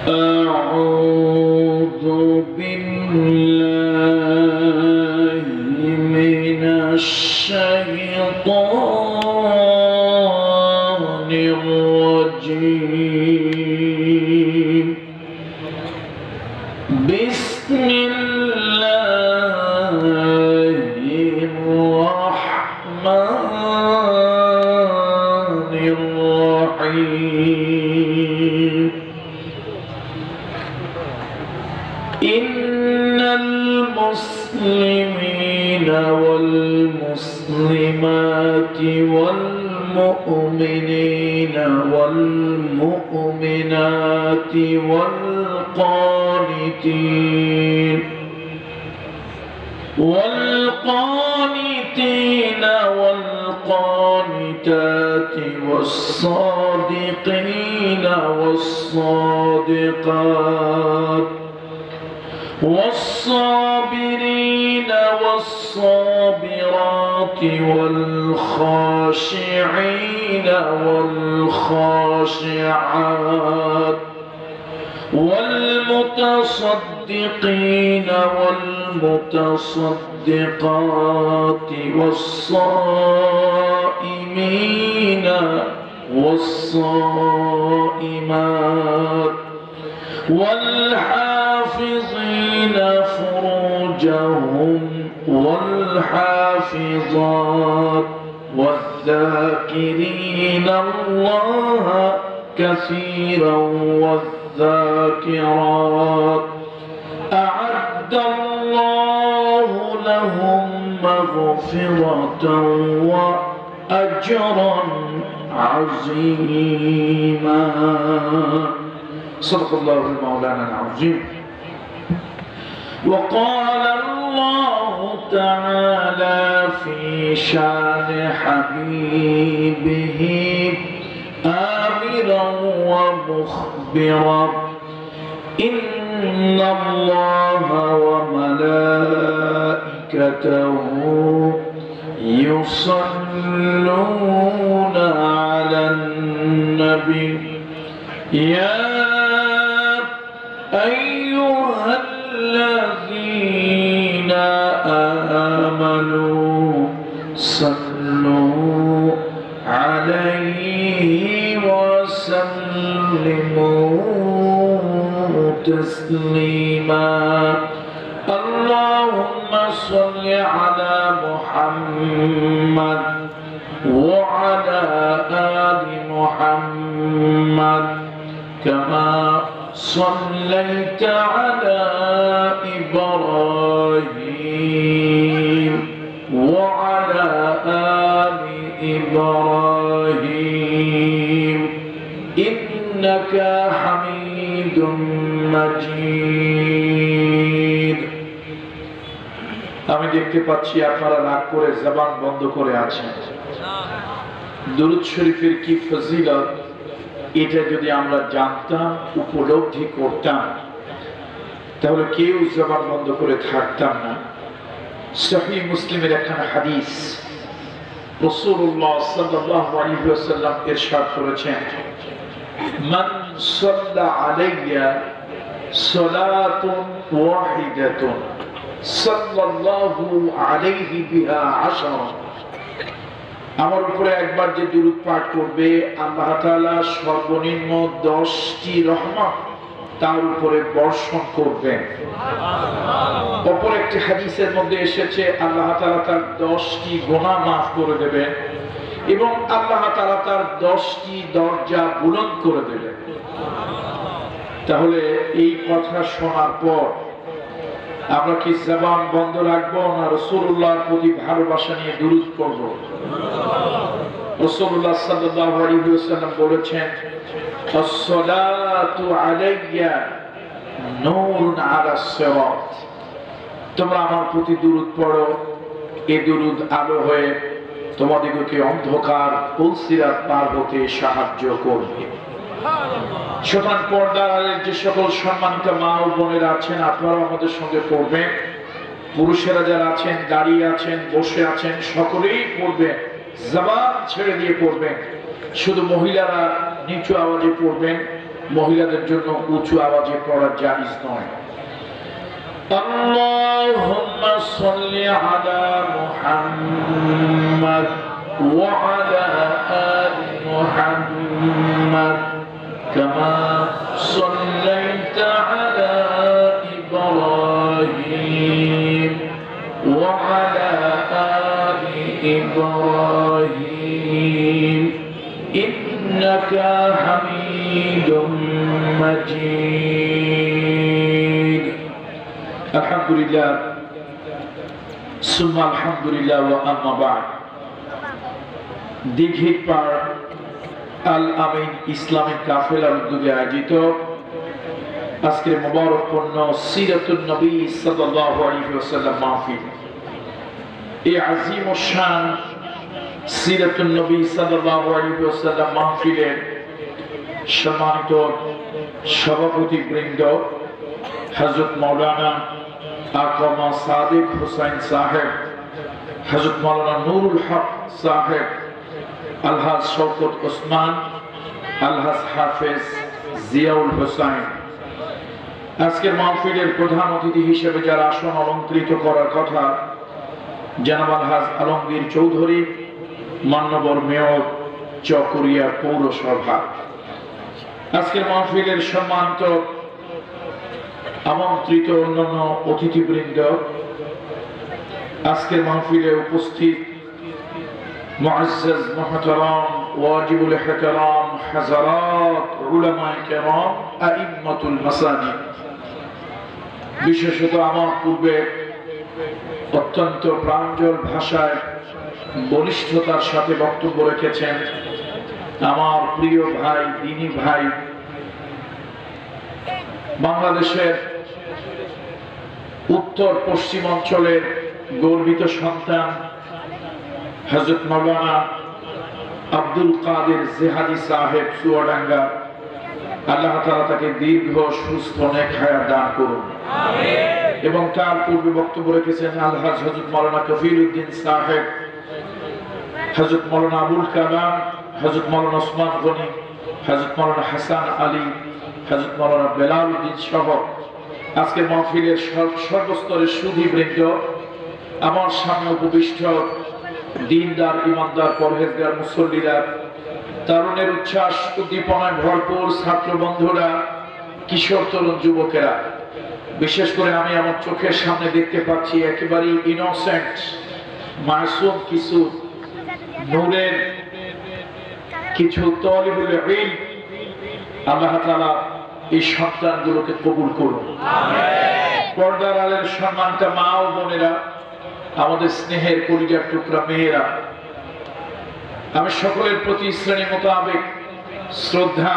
أعوذ بالله من الشيطان الرجيم. بسم الله الرحمن الرحيم. إن المسلمين والمسلمات والمؤمنين والمؤمنات والقانتين والقانتات والصادقين والصادقات والصابرين والصابرات والخاشعين والخاشعات والمتصدقين والمتصدقات والصائمين والصائمات والحافظين فروجهم والحافظات والذاكرين الله كثيرا والذاكرات أعد الله لهم مغفرة وأجرا عظيما. صدق الله مولانا العظيم. وقال الله تعالى في شان حبيبه آمرا ومخبرا: إن الله وملائكته يصلون على النبي يا أيها الذين آمنوا صلوا عليه وسلموا تسليما. اللهم صل على محمد وعلى آل محمد كما صليت على إبراهيم وعلى آل إبراهيم إنك حميد مجيد. আমি দেখতে পাচ্ছি আপনারা রাগ করে জবান বন্ধ করে আছেন। দুরূদ শরীফের কি ফজিলত, এটা যদি আমরা জানতাম, উপলব্ধি করতাম, তাহলে কেউ জবান বন্ধ করে থাকতাম না। সহিহ মুসলিমের একখানা হাদিস, রাসূলুল্লাহ সাল্লাল্লাহু আলাইহি ওয়াসাল্লাম ইরশাদ করেছেন: মান সাল্লা আলাইয়া সালাতুন ওয়াহিদাতুন সাল্লাল্লাহু আলাইহি বিহা আশরা। আমার উপরে একবার যে দুরূদ পাঠ করবে, আল্লাহ তাআলা সর্বনিম্ন 10টি রহমত তার উপরে বর্ষণ করবেন। অপর একটি হাদিসের মধ্যে এসেছে আল্লাহ তাআলা তার 10টি গুনাহ মাফ করে দেবেন এবং আল্লাহ তাআলা তার 10টি দরজা বুলন্দ করে দেবেন। তাহলে এই কথা শোনার পর আমরা কি জবান বন্ধ রাখবো না রাসূলুল্লাহর প্রতি ভালোবাসা নিয়ে দুরূদ পড়ব? রাসূলুল্লাহ সাল্লাল্লাহু আলাইহি ওয়াসাল্লাম বলেছেন: আসসালাতু আলাইয়া নূরুন আলাস সিরাত। তোমরা আমার প্রতি দুরূদ পড়ো, এই দুরূদ আলো হয়ে তোমাদেরকে অন্ধকার পুলসিরাত পার হতে সাহায্য করবে। সুতরাং পর্দার যে সকল সম্মানিত মা ও বোনেরা আছেন, আপনারা আমাদের সঙ্গে পড়বেন। পুরুষেরা যারা আছেন, দাঁড়িয়ে আছেন, বসে আছেন, সকলেই পড়বেন, জবান ছেড়ে দিয়ে পড়বেন। শুধু মহিলারা নিচু আওয়াজে পড়বেন, মহিলাদের জন্য উঁচু আওয়াজে পড়া জায়েজ নয়। আল্লাহুম্মা সাল্লি আলা মুহাম্মাদ ওয়া আলা আলি মুহাম্মাদ কামা সাল্লাইতা আলা ইব্রাহিম ওয়া আলা আলি ইব্রাহিম ইন্নাকা হামিদুম মাজিদ। আলহামদুলিল্লাহ সুম্মা আলহামদুলিল্লাহ ওয়া আম্মা বা'দ। দিঘির পাড় আল আমিন ইসলামিক কাফেলার উদ্যোগে আয়োজিত আজকের মুবারকপূর্ণ সিরাতুন নবী সাল্লাল্লাহু আলাইহি ওয়াসাল্লাম মাহফিল, এই আজিম ও শান সিরাতুন নবী সাল্লাল্লাহু আলাইহি ওয়াসাল্লাম মাহফিলের সম্মানিত সভাপতি বৃন্দ হযরত মাওলানা আকামা সাদিক হুসাইন সাহেব, হযরত মাওলানা নুরুল হক সাহেব, আলহাজ শওকত ওসমান, আলহাজ হাফেজ জিয়াউল হোসাইন, আজকের মাহফিলের প্রধান অতিথি হিসেবে যারা আসন অলঙ্কৃত করার কথা জনাব আলহাজ আলমগীর চৌধুরী, মান্যবর মেয়র চকরিয়া পৌরসভা, আজকের মাহফিলের সম্মানিত আমন্ত্রিত অন্যান্য অতিথিবৃন্দ, আজকের মাহফিলে উপস্থিত মুআজ্জাজ মুহতারাম ওয়াজিবুল ইহতিরাম হাজারাত উলামায়ে কেরাম আইম্মাতুল মাসাজিদ, বিশেষত আমার পূর্বে অত্যন্ত প্রাঞ্জল ভাষায় বলিষ্ঠতার সাথে বক্তব্য রেখেছেন আমার প্রিয় ভাই, দ্বীনি ভাই, বাংলাদেশের উত্তর পশ্চিম অঞ্চলের গর্বিত সন্তান হযরত মাওলানা আব্দুল কাদের জিহাদি সাহেব চুয়াডাঙ্গা, আল্লাহ তাআলা তাকে দীর্ঘ সুস্থ নেক হায়াত দান করুন। এবং তার পূর্বে বক্তব্য রেখেছেন আলহাজ হযরত মাওলানা কফিল উদ্দিন সাহেব, হযরত মাওলানা আবুল কালাম, হযরত মাওলানা ওসমান গনি, হযরত মাওলানা হাসান আলী, হযরত মাওলানা বেলাল উদ্দিন সহ আজকে মাহফিলের সর্বস্তরের সুধীবৃন্দ, আমার সামনে উপবিষ্ট দিনদার, ইমানদার, পরহেজগার মুসল্লিরা, তরুণের উচ্ছ্বাস উদ্দীপনায় ভরপুর ছাত্র বন্ধুরা, কিশোর তরুণ যুবকেরা, বিশেষ করে আমি আমার চোখের সামনে দেখতে পাচ্ছি একেবারে ইনোসেন্ট মাসুম কিছু নূরের কিছু তালিবুল ইলম, আল্লাহ তাআলা এই সন্তানগুলোকে কবুল করুন। পর্দার আলের সম্মানিত মা ও বোনেরা, আমাদের স্নেহের কলিজার টুকরা মেয়েরা, আমি সকলের প্রতি শ্রেণী মোতাবেক শ্রদ্ধা,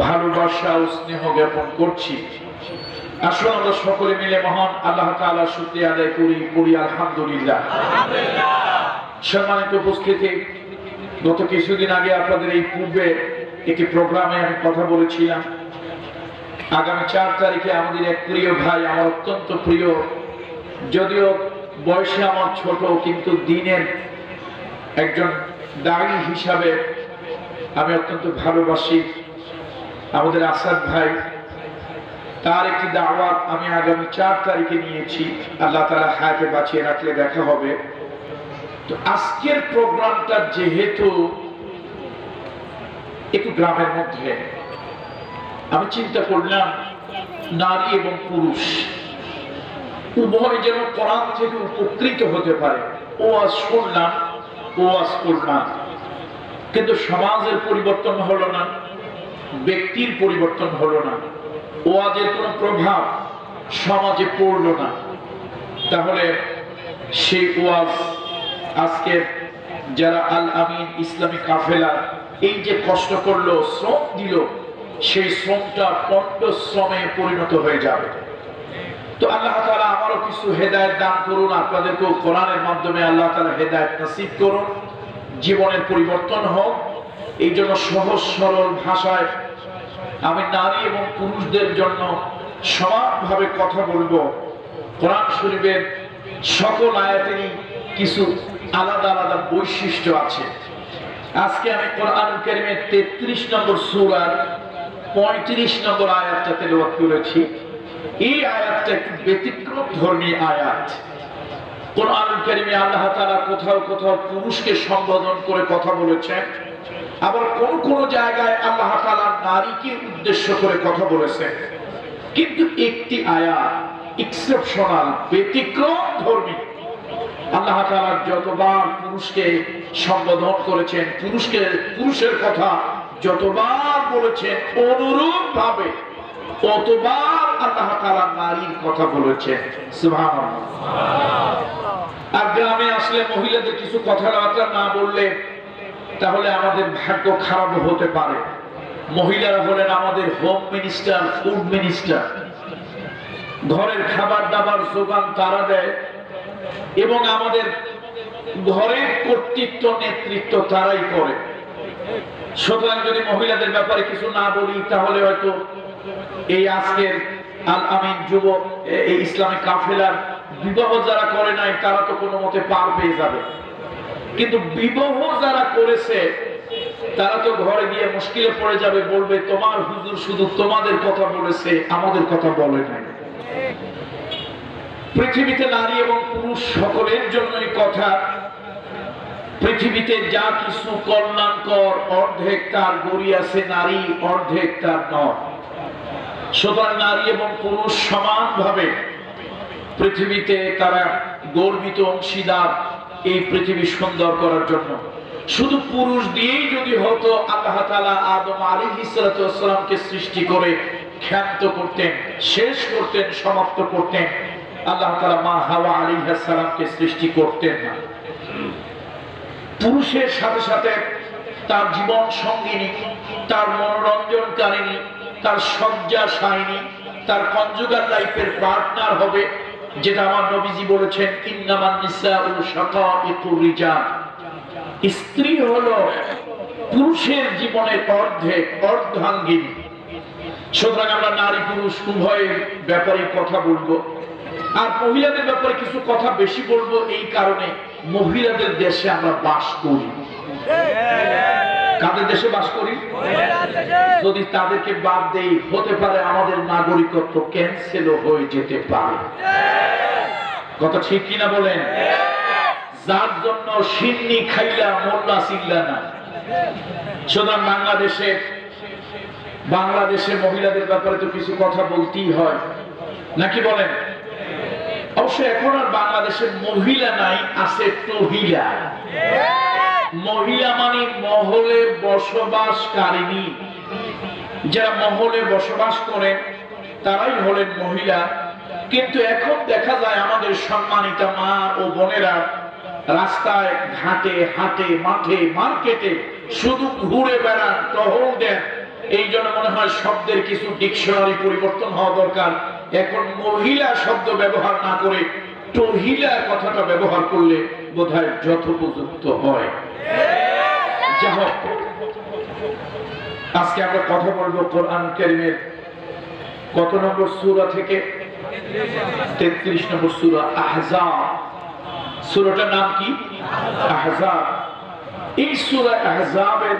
ভালোবাসা ও স্নেহ জ্ঞাপন করছি। আসুন আমরা সকলে মিলে মহান আল্লাহ তাআলার শুকরিয়া আদায় করি আলহামদুলিল্লাহ। সম্মানিত উপস্থিতি, গত কিছুদিন আগে আপনাদের এই পূর্বে একটি প্রোগ্রামে আমি কথা বলেছিলাম, আগামী 4 তারিখে আমাদের এক প্রিয় ভাই, আমার অত্যন্ত প্রিয়, যদিও বয়সে আমার ছোট কিন্তু দ্বীনের একজন দায়ী হিসাবে আমি অত্যন্ত ভালোবাসি, আমাদের আসাদ ভাই, তার একটি দাওয়াত আমি আগামী 4 তারিখে নিয়েছি। আল্লাহ তাআলা হায়াতে বাঁচিয়ে রাখলে দেখা হবে। তো আজকের প্রোগ্রামটা যেহেতু একটু গ্রামের মধ্যে, আমি চিন্তা করলাম নারী এবং পুরুষ উভয় যেন কোরআন থেকে উপকৃত হতে পারে। ওয়াজ শুনলাম, ওয়াজ করলাম, কিন্তু সমাজের পরিবর্তন হলো না, ব্যক্তির পরিবর্তন হলো না, ওয়াজের কোনো প্রভাব সমাজে পড়লো না। তাহলে সেই ওয়াজ আজকে যারা আল আমিন ইসলামী কাফেলা এই যে কষ্ট করলো, শ্রম দিল, সেই শ্রমটা পণ্যশ্রমে পরিণত হয়ে যাবে। তো আল্লাহ তাআলা আমারও কিছু হেদায়েত দান করুন, আপনাদেরকেও কোরআনের মাধ্যমে আল্লাহ তাআলা হেদায়েত নসিব করুন, জীবনের পরিবর্তন হোক। এই জন্য সহজ সরল ভাষায় আমি নারী এবং পুরুষদের জন্য সমানভাবে কথা বলবো। কোরআন শরীফের সকল আয়াতেরই কিছু আলাদা আলাদা বৈশিষ্ট্য আছে। আজকে আমি কোরআন কারীমের 33 নম্বর সূরার 35 নম্বর আয়াতটা তেলাওয়াত করেছি। এই আয়াতটা একটু ব্যতিক্রম ধর্মী আয়াত। কোরআনুল কারীমে আল্লাহ তাআলা কোথাও কোথাও পুরুষকে সম্বোধন করে কথা বলেছেন, আবার কোন কোন জায়গায় আল্লাহ তাআলা নারীকে উদ্দেশ্য করে কথা বলেছেন। কিন্তু একটি আয়াত এক্সেপশনাল, ব্যতিক্রম ধর্মী। আল্লাহ তাআলা যতবার পুরুষকে সম্বোধন করেছেন, পুরুষের কথা যতবার বলেছেন, অনুরূপ ভাবে ততবার আল্লাহ তাআলা নারীর কথা বলেছেন। সুবহানাল্লাহ। আর গ্রামে আসলে মহিলাদের কিছু কথাবার্তা না বললে তাহলে আমাদের ভাগ্য খারাপ হতে পারে। মহিলারা হলেন আমাদের হোম মিনিস্টার, ফুড মিনিস্টার। ঘরের খাবার দাবার যোগান তারা দেয় এবং আমাদের ঘরের কর্তৃত্ব নেতৃত্ব তারাই করে। সুতরাং যদি মহিলাদের ব্যাপারে কিছু না বলি তাহলে হয়তো এই আজকের আল আমিন যুব এই ইসলামিক কাফেলার বিবাহ যারা করে নাই তারা তো কোনো মতে পার পেয়ে যাবে, কিন্তু বিবাহ যারা করেছে তারা তো ঘরে গিয়ে মুশকিলে পড়ে যাবে, বলবে তোমার হুজুর শুধু তোমাদের কথা বলেছে, আমাদের কথা বলে নাই। পৃথিবীতে নারী এবং পুরুষ সকলের জন্যই কথা। পৃথিবীতে যা কিছু কল্যাণকর অর্ধেক তার গড়ি আছে নারী, অর্ধেক তার নর। সুতরাং নারী এবং পুরুষ সমানভাবে পৃথিবীতে তারা গর্বিত অংশীদার এই পৃথিবী সুন্দর করার জন্য। শুধু পুরুষ দিয়েই যদি হতো, আল্লাহ তাআলা আদম আলাইহিস সালামকে সৃষ্টি করে ক্ষান্ত করতেন, শেষ করতেন, সমাপ্ত করতেন, আল্লাহ তাআলা মা হাওয়া আলাইহিস সালামকে সৃষ্টি করতেন না। পুরুষের সাথে সাথে তার জীবন সঙ্গিনী, তার মনোরঞ্জনকারিণী, তার শয্যাশায়িনী, তার কনজুগাল লাইফের পার্টনার হবে, যেটা আমার নবীজি বলেছেন, ইন্নামান নিসাউ শাকাইকুর রিজাল। স্ত্রী হলো পুরুষের জীবনের অর্ধাঙ্গিনী। সুতরাং আমরা নারী পুরুষ উভয়ের ব্যাপারে কথা বলবো। আর মহিলাদের ব্যাপারে কিছু কথা বেশি বলবো এই কারণে, মহিলাদের দেশে আমরা বাস করি। কাদের দেশে বাস করি? যদি তাদেরকে বাদ দেই, হতে পারে আমাদের নাগরিকত্ব ক্যান্সেল হয়ে যেতে পারে। কথা ঠিক কিনা বলেন? যার জন্য সিন্নি খাইলা মোল্লা চিল্লা না। সুতরাং বাংলাদেশে মহিলাদের ব্যাপারে তো কিছু কথা বলতেই হয়, নাকি বলেন? অবশ্য এখন আর বাংলাদেশে মহিলা নাই, আছে তহিলা। মহিলা মানে মহলে বসবাসকারিণী। যারা মহলে বসবাস করেন তারাই হলেন মহিলা। কিন্তু এখন দেখা যায় আমাদের সম্মানিতা মা ও বোনেরা রাস্তায়, ঘাটে, হাটে, মাঠে, মার্কেটে শুধু ঘুরে বেড়ান, টহল দেন। এই জন্য মনে হয় শব্দের কিছু ডিকশনারি পরিবর্তন হওয়া দরকার। এখন মহিলা শব্দ ব্যবহার না করে তহিলা কথাটা ব্যবহার করলে বোধহয় যথোপযুক্ত হয়। যাই হোক, আজকে আমরা কথা বলবো কোরআন কারীমের কত নম্বর সূরা থেকে? 33 নম্বর সূরা আহজাব। সূরাটার নাম কি? আহজাব। এই সূরা আহজাবের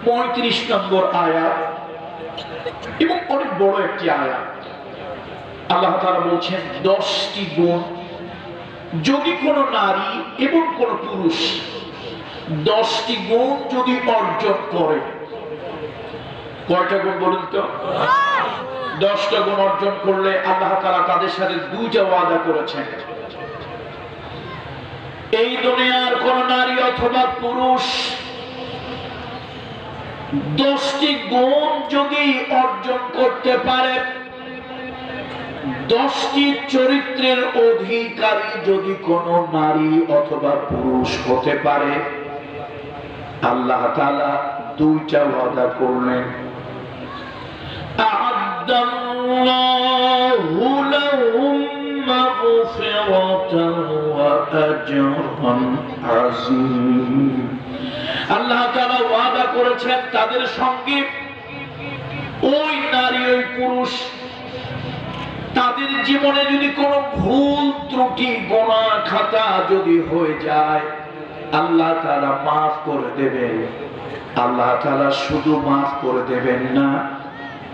35 নম্বর আয়াত এবং অনেক বড় একটি আয়াত। আল্লাহ তাআলা বলছেন 10টি গুণ যদি কোনো নারী এবং কোনো পুরুষ 10টি গুণ যদি অর্জন করে, কয়টা গুণ বলুন তো? 10টা গুণ অর্জন করলে আল্লাহ তাআলা তাদের সাথে দুইটা ওয়াদা করেছেন। এই দুনিয়ার কোন নারী অথবা পুরুষ 10টি গুণ যদি অর্জন করতে পারে, 10টি চরিত্রের অধিকারী যদি কোনো নারী অথবা পুরুষ হতে পারে, আল্লাহ তাআলা দুইটা ওয়াদা করলেন। আ'আদাল্লাহু লাহুম মাগফিরাতান ওয়া আজরান আযীম। আল্লাহ তাআলা ওয়াদা করেছেন তাদের সঙ্গে, ওই নারী ওই পুরুষ তাদের জীবনে যদি কোনো ভুল ত্রুটি, গুনাহ খাতা যদি হয়ে যায়, আল্লাহ তাআলা মাফ করে দেবেন। আল্লাহ তাআলা শুধু মাফ করে দেবেন না,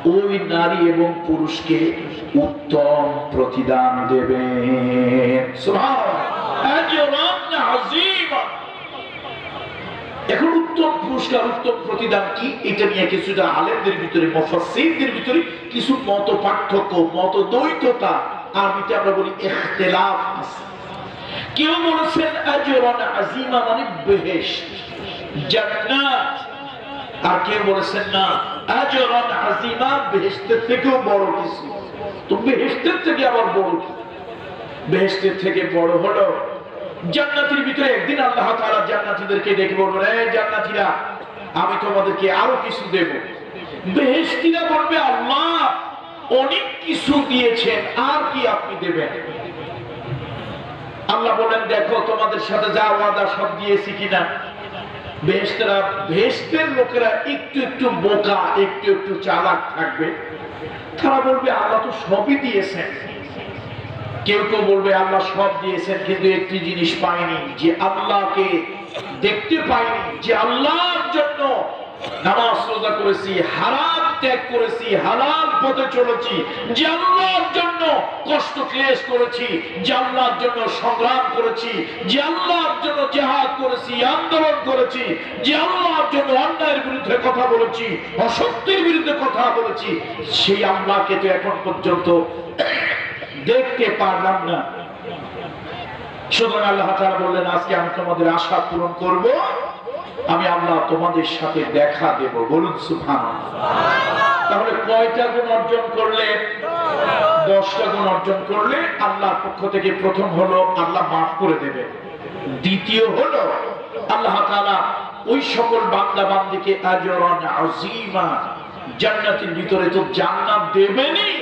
ওই নারী এবং পুরুষকে উত্তম প্রতিদান দেবেন। এখন উত্তম পুরস্কার, উত্তম প্রতিদান কি, এটা নিয়ে কিছুটা আলেমদের ভিতরে, মুফাসসিরদের ভিতরে কিছু মত পার্থক্য, মত দ্বৈততা, আরবিতে আমরা বলি ইখতিলাফ আছে। কেউ বলেছেন আজরান আযীমা মানে বেহেশত, জান্নাত, আর কেউ বলেছেন না, আজরান আযীমা বেহেশতের থেকেও বড় কিছু। তো বেহেশতের থেকে আবার বড় কি? বেহেশতের থেকে বড় হলো জান্নাতের ভিতরে একদিন আল্লাহ তাআলা জান্নাতীদেরকে ডেকে বলবেন, এই জান্নাতীরা, আমি তোমাদেরকে আরো কিছু দেব। বেহেশতীরা বলবে, আল্লাহ অনেক কিছু দিয়েছেন, আর কি আপনি দেবেন? আল্লাহ বলেন, দেখো তোমাদের সাথে যা ওয়াদা সব দিয়েছি কিনা। বেহেশতেরা, বেহেশতের লোকেরা একটু একটু বোকা, একটু একটু চালাক থাকবে। তারা বলবে, আল্লাহ তো সবই দিয়েছেন। কেউ কেউ বলবে, আল্লাহ সব দিয়েছেন, কিন্তু একটি জিনিস পাইনি, যে আল্লাহকে দেখতে পাইনি, যে আল্লাহর জন্য নামাজ রোজা করেছি, হারাম ত্যাগ করেছি, হালাল পথে চলেছি, যে আল্লাহর জন্য কষ্ট ক্লেশ করেছি, যে আল্লাহর জন্য সংগ্রাম করেছি, যে আল্লাহর জন্য জিহাদ করেছি, আন্দোলন করেছি, যে আল্লাহর জন্য অন্যায়ের বিরুদ্ধে কথা বলেছি, অসত্যের বিরুদ্ধে কথা বলেছি, সেই আল্লাহকে তো এখন পর্যন্ত দেখতে পারলাম না। সুতরাং আল্লাহ তাআলা বললেন, আজকে আমি তোমাদের আশা পূরণ করব, আমি আল্লাহ তোমাদের সাথে দেখা দেব। বলুন সুবহানাল্লাহ। তাহলে কয়টা গুণ অর্জন করলে? 10টা গুণ অর্জন করলে আল্লাহর পক্ষ থেকে প্রথম হলো আল্লাহ মাফ করে দেবে, দ্বিতীয় হলো আল্লাহ তাআলা ওই সকল বান্দা বান্দীকে আজরান আযীমা, জান্নাতের ভিতরে তো জান্নাত দেবেনই,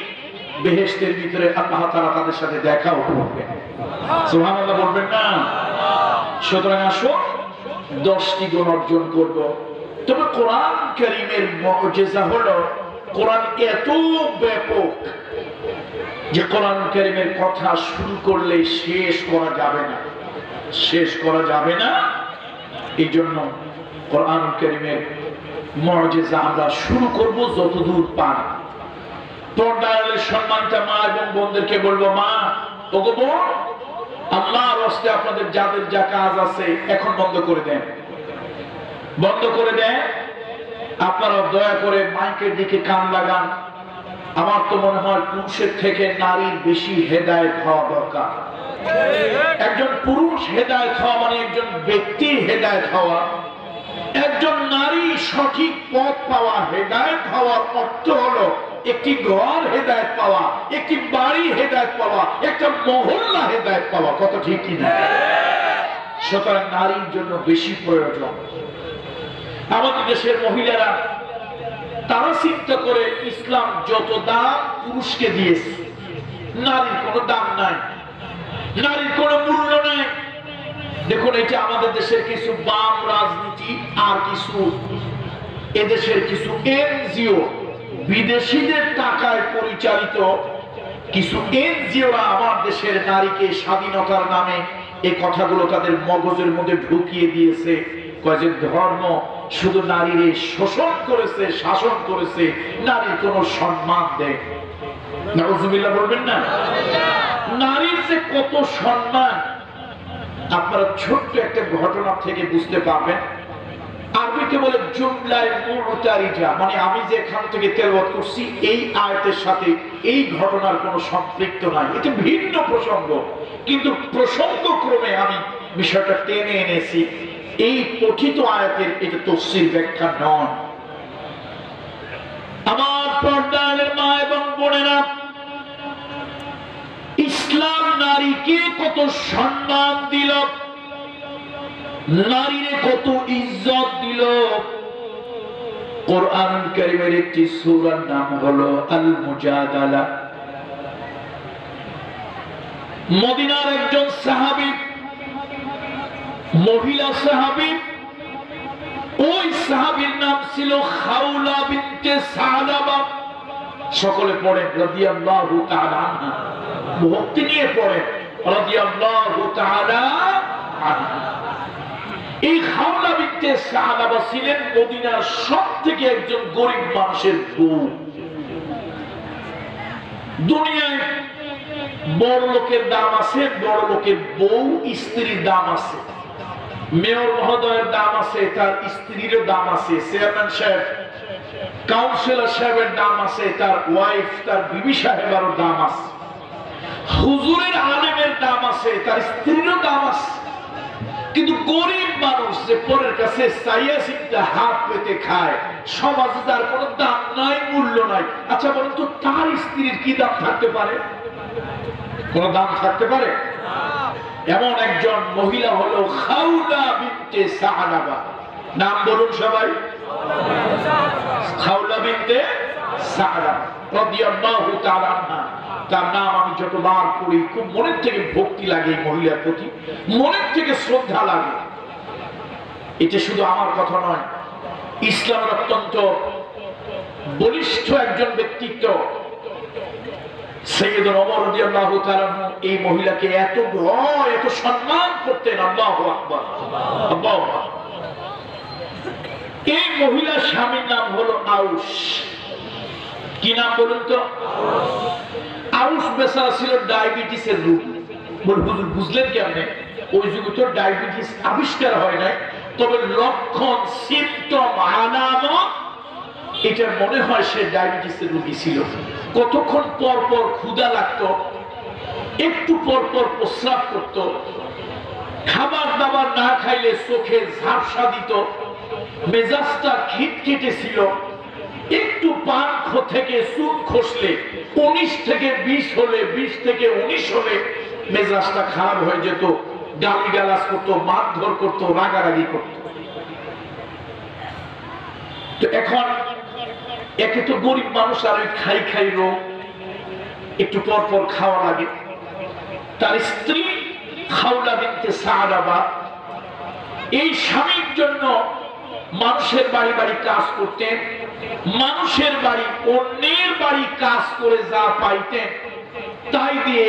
বেহেশতের ভিতরে আল্লাহ তাআলা তাদের সাথে দেখাও করবেন। সুবহানাল্লাহ বলবেন না? সুতরাং আসো 10টি গুণ অর্জন করব। তবে কোরআন কারীমের মুজিজা হলো, কোরআন এত ব্যাপক যে কোরআন কারীমের কথা শুরু করলে শেষ করা যাবে না, শেষ করা যাবে না। এই জন্য কোরআন কারীমের মুজিজা আমরা শুরু করব যতদূর পারি। পর্দার সম্মানিত মা এবং বোনদেরকে বলবো, মা, ওগো বোন, আল্লাহর রাস্তায় আপনাদের যাদের যা কাজ আছে এখন বন্ধ করে দেন, বন্ধ করে দেন। আপনারা দয়া করে মাইকের দিকে কান লাগান। আমার তো মনে হয় পুরুষের থেকে নারীর বেশি হেদায়েত হওয়া দরকার। একজন পুরুষ হেদায়েত হওয়া মানে একজন ব্যক্তির হেদায়েত হওয়া, একজন নারী সঠিক পথ পাওয়া। হেদায়েত হওয়ার অর্থ হলো একটি ঘর হেদায়েত পাওয়া, একটি বাড়ি হেদায়েত পাওয়া, একটা মহল্লা হেদায়েত পাওয়া। কত ঠিক কিনা? সুতরাং নারীর জন্য বেশি প্রয়োজন। আমাদের দেশের মহিলারা তারা চিন্তা করে, ইসলাম যত দাম পুরুষকে দিয়েছে, নারীর কোনো দাম নাই, নারীর কোনো মূল্য নাই। দেখুন, এটা আমাদের দেশের কিছু বাম রাজনীতি আর কিছু এদেশের কিছু এনজিও, বিদেশিদের টাকায় পরিচালিত কিছু এনজিওরা আমার দেশের নারীকে স্বাধীনতার নামে এই কথাগুলো তাদের মগজের মধ্যে ঢুকিয়ে দিয়েছে। কয় যে ধর্ম শুধু নারীর শোষণ করেছে, শাসন করেছে, নারীর কোনো সম্মান দেয়। নাউজুবিল্লাহ বলবেন না? নারীর যে কত সম্মান আপনারা ছোট্ট একটা ঘটনা থেকে বুঝতে পারবেন। আরবিতে বলে জুমলায় মুতারিজা, মানে আমি যে এখান থেকে তেলাওয়াত করছি এই আয়াতের সাথে এই ঘটনার কোনো সম্পৃক্ত নাই, এটা ভিন্ন প্রসঙ্গ, কিন্তু প্রসঙ্গক্রমে আমি বিষয়টা টেনে এনেছি। এই পঠিত আয়াতের এটা তাফসীর ব্যাখ্যা নয়। আমার পর্দার মা এবং বোনেরা, ইসলাম নারীকে কত সম্মান দিল, নারীরে কত ইজ্জত দিল। কোরআন কারীমের একটি সূরার নাম হলো আল মুজাদালা। মদিনার একজন সাহাবী, মহিলা সাহাবী, ওই সাহাবীর নাম ছিল খাওলা বিনতে সালাবা। সকলে পড়েন রাদিয়াল্লাহু তাআলা আনহা, ভক্তি নিয়ে পড়েন রাদিয়াল্লাহু তাআলা আনহা। এই খাওলা বিনতে সালাবা ছিলেন মদিনার সবথেকে একজন গরিব মানুষের বউ। দুনিয়ায় বড় লোকের দাম আছে, বড় লোকের বউ স্ত্রীর দাম আছে, মেয়র মহোদয়ের দাম আছে, তার স্ত্রীরও দাম আছে, চেয়ারম্যান সাহেব কাউন্সিলর সাহেবের দাম আছে, তার ওয়াইফ তার বিবি সাহেবেরও দাম আছে, হুজুরের আলেমের দাম আছে, তার স্ত্রীরও দাম আছে। কিন্তু গরিব মানুষ যে পরের কাছে চাইয়া চিন্তা হাত পেতে খায়, সমাজে তার কোনো দাম নাই, মূল্য নাই। আচ্ছা বলুন তো, তার স্ত্রীর কি দাম থাকতে পারে? কোন দাম থাকতে পারে? এমন একজন মহিলা হলো খাওলা বিনতে সাআলাবা। নাম বলুন সবাই, খাওলা বিনতে সাআলাবা রাদিয়াল্লাহু তাআলা আনহা। তার নাম আমি যতবার পড়ি খুব মনের থেকে ভক্তি লাগে এই মহিলার প্রতি, মনের থেকে শ্রদ্ধা লাগে। এটা শুধু আমার কথা নয়, ইসলামের অত্যন্ত বলিষ্ঠ একজন ব্যক্তিত্ব সাইয়েদনা ওমর রাদিয়াল্লাহু তাআলা এই মহিলাকে এত ভয়, এত সম্মান করতেন। আল্লাহু আকবার, আল্লাহু আকবার। এই মহিলার স্বামীর নাম হলো আউস। কি নাম বলুন তো? আউস বেচারা ছিল ডায়াবেটিসের রোগী। হুজুর বুঝলেন কেমনে? ওই যুগে তো ডায়াবেটিস আবিষ্কার হয় নাই, তবে লক্ষণ, সিম্পটম, আলামত এটা মনে হয় সে ডায়াবেটিসের রোগী ছিল। কতক্ষণ পর পর ক্ষুধা লাগতো, একটু পর পর প্রস্রাব করত, খাবার দাবার না খাইলে চোখে ঝাপসা দিত, মেজাজটা খিটখিটে ছিল, একটু পান থেকে চুন খসলে 19 থেকে 20 হলে, 20 থেকে 19 হলে মেজাজটা খারাপ হয়ে যেত, গালিগালাজ করতো, মারধর করতো, রাগারাগি করতো। তো এখন একে তো গরিব মানুষ, আর ওই খাই খাই রোগ, একটু পর পর খাওয়া লাগে। তার স্ত্রী খাওলা বিনতে সাআলাবা এই স্বামীর জন্য মানুষের বাড়ি বাড়ি কাজ করতেন, মানুষের বাড়ি, অন্যের বাড়ি কাজ করে যা পাইতেন তাই দিয়ে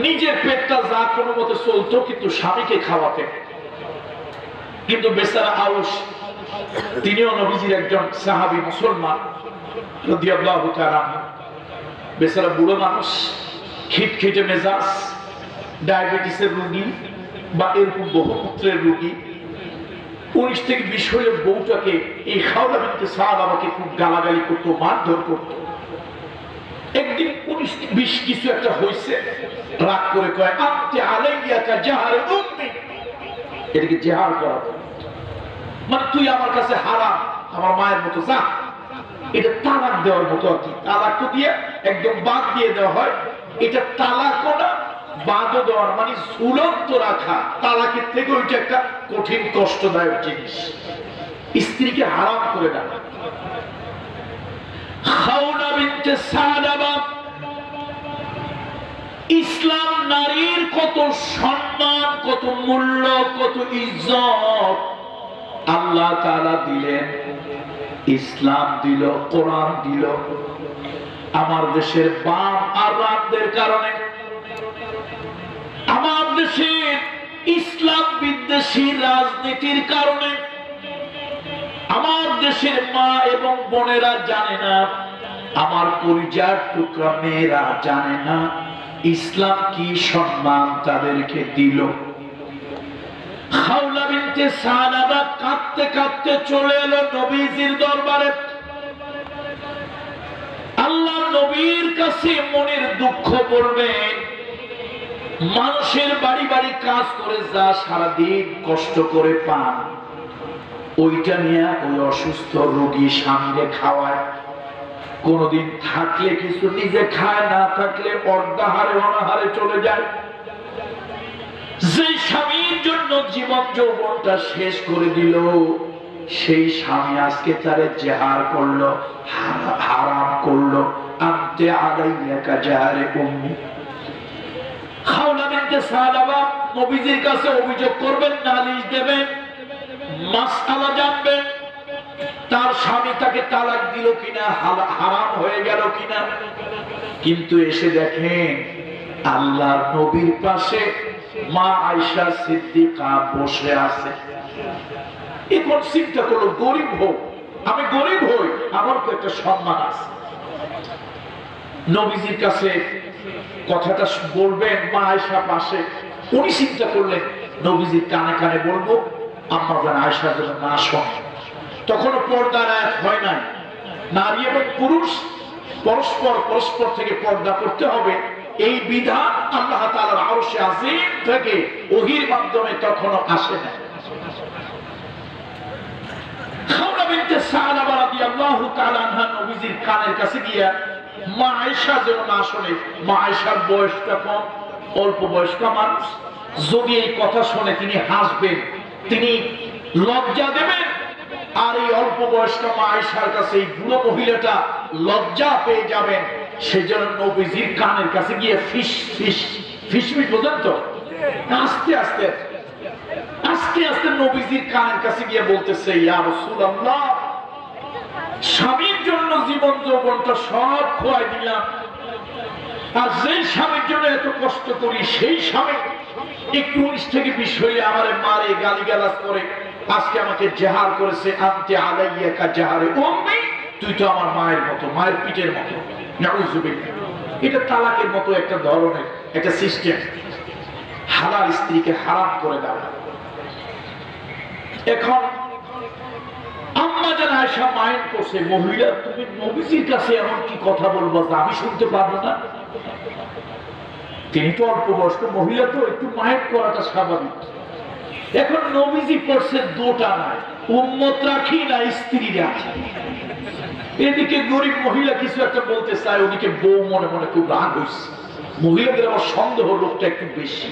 নিজের পেটটা যা কোনো মতে চলতো, কিন্তু স্বামীকে খাওয়াতেন। কিন্তু বেচারা আউস, তিনিও নবীজির একজন সাহাবী মুসলমান রাদিয়াল্লাহু তাআলা। বেচারা বুড়ো মানুষ, খিটখিটে মেজাজ, ডায়াবেটিসের রোগী বা এরকম বহুপুত্রের রোগী। 19 থেকে 20 হলে বউটাকে, এই খাওলা বিনতে সাআলাবাকে খুব গালাগালি করতো, মারধর করতো। একদিন 19-20 কিছু একটা হয়েছে, রাগ করে কয়, আনতে আলাইয়া কা জাহার উম্মি। এটাকে জিহার করা, মানে তুই আমার কাছে হারাম, আমার মায়ের মতো, যা। এটা তালাক দেওয়ার মতো আর কি। তালাক তো দিয়ে একদম বাদ দিয়ে দেওয়া হয়, এটা তালাকও না, বাদও দেওয়ার মানে ঝুলন্ত রাখা। তালাকের থেকে ওইটা একটা কঠিন কষ্টদায়ক জিনিস, স্ত্রীকে হারাম করে দেওয়া। খাওলা বিনতে সাআলাবা, ইসলাম নারীর কত সম্মান, কত মূল্য, কত ইজ্জত আল্লাহ তাআলা দিলেন। ইসলাম দিল, কোরআন দিল। আমার দেশের বাম আর রামদের কারণে, আমার দেশের ইসলাম বিদ্বেষী রাজনীতির কারণে আমার দেশের মা এবং বোনেরা জানে না, আমার কলিজার টুকরা মেয়েরা জানে না ইসলাম কি সম্মান তাদেরকে দিল। খাওলা বিনতে সাআলাবা কাঁদতে কাঁদতে চলে এলো নবীজির দরবারে। আল্লাহর নবীর কাছে মনের দুঃখ বলবেন। মানুষের বাড়ি বাড়ি কাজ করে যা সারাদিন কষ্ট করে পান, ওইটা নিয়ে ওই অসুস্থ রোগী স্বামীরে খাওয়ায়। কোনদিন থাকলে কিছু নিজে খায়, না থাকলে অর্ধাহারে অনাহারে চলে যায়। যে স্বামীর জন্য জীবন যৌবনটা শেষ করে দিল, সেই স্বামী আজকে তারে জেহার করলো, হারাম করলো। আনতে আলাইয়া কা জাহারে উম্মি। খাওলা বিনতে সাআলাবা নবীজির কাছে অভিযোগ করবেন, নালিশ দেবেন, মাসআলা জানবেন, তার স্বামী তাকে তালাক দিল কিনা, হারাম হয়ে গেল কিনা। কিন্তু এসে দেখেন আল্লাহর নবীর পাশে মা আয়েশা সিদ্দিকা বসে আছে। এখন চিন্তা করলো, গরিব হোক, আমি গরিব হই, আমার তো একটা সম্মান আছে। নবীজির কাছে কথাটা বলবেন, মা আয়েশা পাশে, উনি চিন্তা করলেন নবীজির কানে কানে বলবো, আম্মা জান আয়েশা যেন না শোনে। তখনও পর্দার আয়াত হয় নাই। নারী এবং পুরুষ পরস্পর পরস্পর থেকে পর্দা করতে হবে, এই বিধান আল্লাহ তাআলার আরশে আজিম থেকে ওহীর মাধ্যমে তখনও আসে না। খাওলা বিনতে সালাবা রাদিয়াল্লাহু তাআলা আনহা নবীজির কানের কাছে গিয়া মা আয়েশা যেন না শোনে। মা আয়েশার বয়সটা কম, অল্প বয়স্ক মানুষ, যদি এই কথা শুনে তিনি হাসবেন, তিনি লজ্জা দেবেন। আর এই অল্প বয়স্ক মা আয়েশার কাছে এই বুড়ো মহিলাটা লজ্জা পেয়ে যাবেন। সেজন্য নবীজির কানের কাছে গিয়ে ফিস ফিস ফিসফিস পর্যন্ত আস্তে আস্তে আস্তে আস্তে নবীজির কানের কাছে গিয়ে বলতেছে, ইয়া রাসূলুল্লাহ, স্বামীর জন্য জীবন যৌবনটা সব খোয়াই দিলাম, আর যেই স্বামীর জন্য এত কষ্ট করি সেই স্বামী একটু 19 থেকে 20 হইলে আমারে মারে, গালিগালাজ করে, আজকে আমাকে জেহার করেছে, আনতে আলাইয়া কা জাহারে উম্মি, তুই তো আমার মায়ের মতো, মায়ের পিঠের মতো। নাউযুবিল্লাহ। এটা তালাকের মতো একটা ধরনের একটা সিস্টেম, হালাল স্ত্রীকে হারাম করে দেওয়া। এখন আম্মা জান আয়েশা মাইন্ড করছে, মহিলা তুমি নবীজির কাছে এমন কি কথা বলবো যা আমি শুনতে পারবো না? তিনি তো অল্প বয়স্ক মহিলা, তো একটু মাইন্ড করাটা স্বাভাবিক। এখন নবীজি পড়ছে দুটা নাই, উম্মত রাখি না স্ত্রী রাখি। এদিকে গরিব মহিলা কিছু একটা বলতে চায়, ওদিকে বউ মনে মনে খুব রাগ হয়েছে। মহিলাদের আবার সন্দেহ লোকটা একটু বেশি।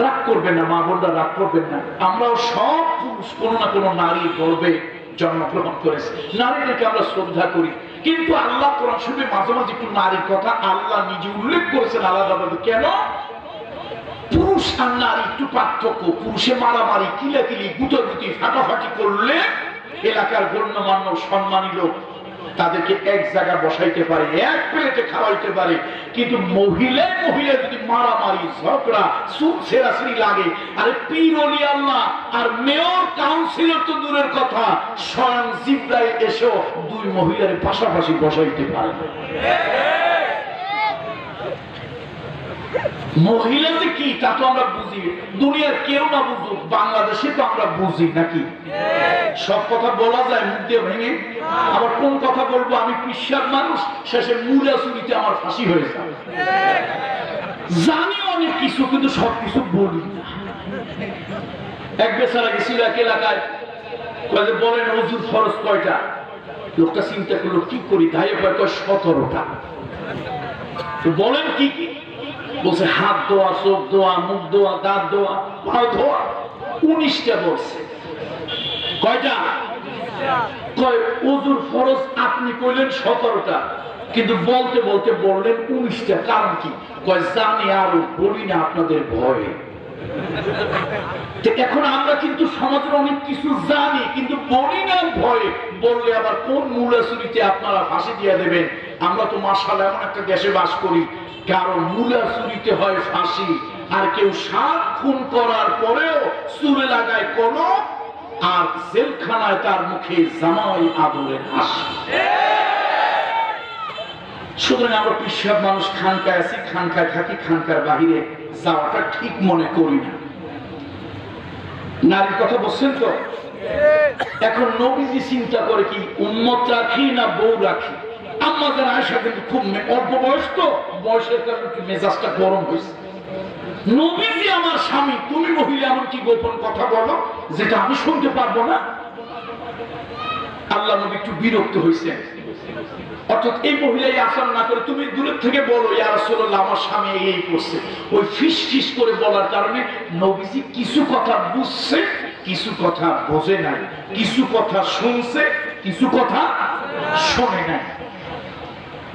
রাগ করবেন না মা বোনরা, রাগ করবেন না। আমরাও সব পুরুষ কোনো না কোনো নারীর গর্ভে জন্মগ্রহণ করেছে, নারীদেরকে আমরা শ্রদ্ধা করি। কিন্তু আল্লাহ কোরআন শরীফে মাঝে মাঝে একটু নারীর কথা আল্লাহ নিজে উল্লেখ করেছেন আলাদাভাবে। কেন? পুরুষ আর নারী একটু পার্থক্য। পুরুষে মারামারি, কিলাকিলি, গুতাগুতি, ফাটাফাটি করলে এলাকার গণ্যমান্য সম্মানী লোক তাদেরকে এক জায়গায় বসাইতে পারে, এক প্লেটে খাওয়াইতে পারে। কিন্তু মহিলা যদি মারামারি, ঝগড়া, সুদ ছেড়াছড়ি লাগে, আরে পীর ওলি আল্লাহ আর মেয়র কাউন্সিলর তো দূরের কথা, স্বয়ং জিবরাইল এসেও দুই মহিলার পাশাপাশি বসাইতে পারে। মহিলা যে কি তা তো আমরা বুঝি, দুনিয়ার কেউ না বুঝুক, বাংলাদেশে তো আমরা বুঝি নাকি? সব কথা বলা যায় মুখ দিয়ে ভেঙে? আবার কোন কথা বলবো, আমি পিসার মানুষ, শেষে মুলা চুরিতে আমার ফাঁসি হয়ে যায়। জানি অনেক কিছু, কিন্তু সবকিছু বলি না। এক বেচারা গেছিল এক এলাকায়, বলেন হুজুর ফরজ কয়টা? লোকটা চিন্তা করলো কি করি, ধাইয়ে কয় 17টা। তো বলেন কি কি? বলছে হাত ধোয়া, চোখ ধোয়া, মুখ ধোয়া, দাঁত ধোয়া, পা ধোয়া। 19টা বলছে। কয়টা? কয় হুজুর ফরজ আপনি কইলেন 17টা, কিন্তু বলতে বলতে বললেন 19টা। কারণ কি? কয় জানি আরো বলি না আপনাদের ভয়ে। এখন আমরা কিন্তু সমাজের অনেক কিছু জানি, কিন্তু বলি না ভয়ে। বললে আবার কোন মূলাচুরিতে আপনারা ফাঁসি দিয়ে দেবেন। আমরা তো মাশাআল্লাহ এমন একটা দেশে বাস করি, কারো মূলাচুরিতে হয় ফাঁসি, আর কেউ 7 খুন করার পরেও চুলে লাগায় কলম, আর জেলখানায় তার মুখে জামাই আদরের হাসি। সুতরাং আমরা পিসাব মানুষ, খানকায় আছি, খানকায় থাকি, খানকার বাহিরে যাওয়াটা ঠিক মনে করি না। নারীর কথা বলছেন তো। এখন নবীজি চিন্তা করে কি, উম্মত রাখি না বউ রাখি? আম্মা জান আয়েশা কিন্তু খুব অল্প বয়স, তো বয়সের কারণে মেজাজটা গরম হয়েছে। নবীজি আমার স্বামী, তুমি মহিলা এমন কি গোপন কথা বলো যেটা আমি শুনতে পারবো না? আল্লাহ নবী একটু বিরক্ত হয়েছে। অর্থাৎ এই মহিলাই আচরণ না করে তুমি দূরের থেকে বলো, ইয়া রাসূলুল্লাহ আমার স্বামী এই করছে। ওই ফিস ফিস করে বলার কারণে নবীজি কিছু কথা বুঝছে, কিছু কথা বোঝে নাই, কিছু কথা শুনছে, কিছু কথা শোনে নাই।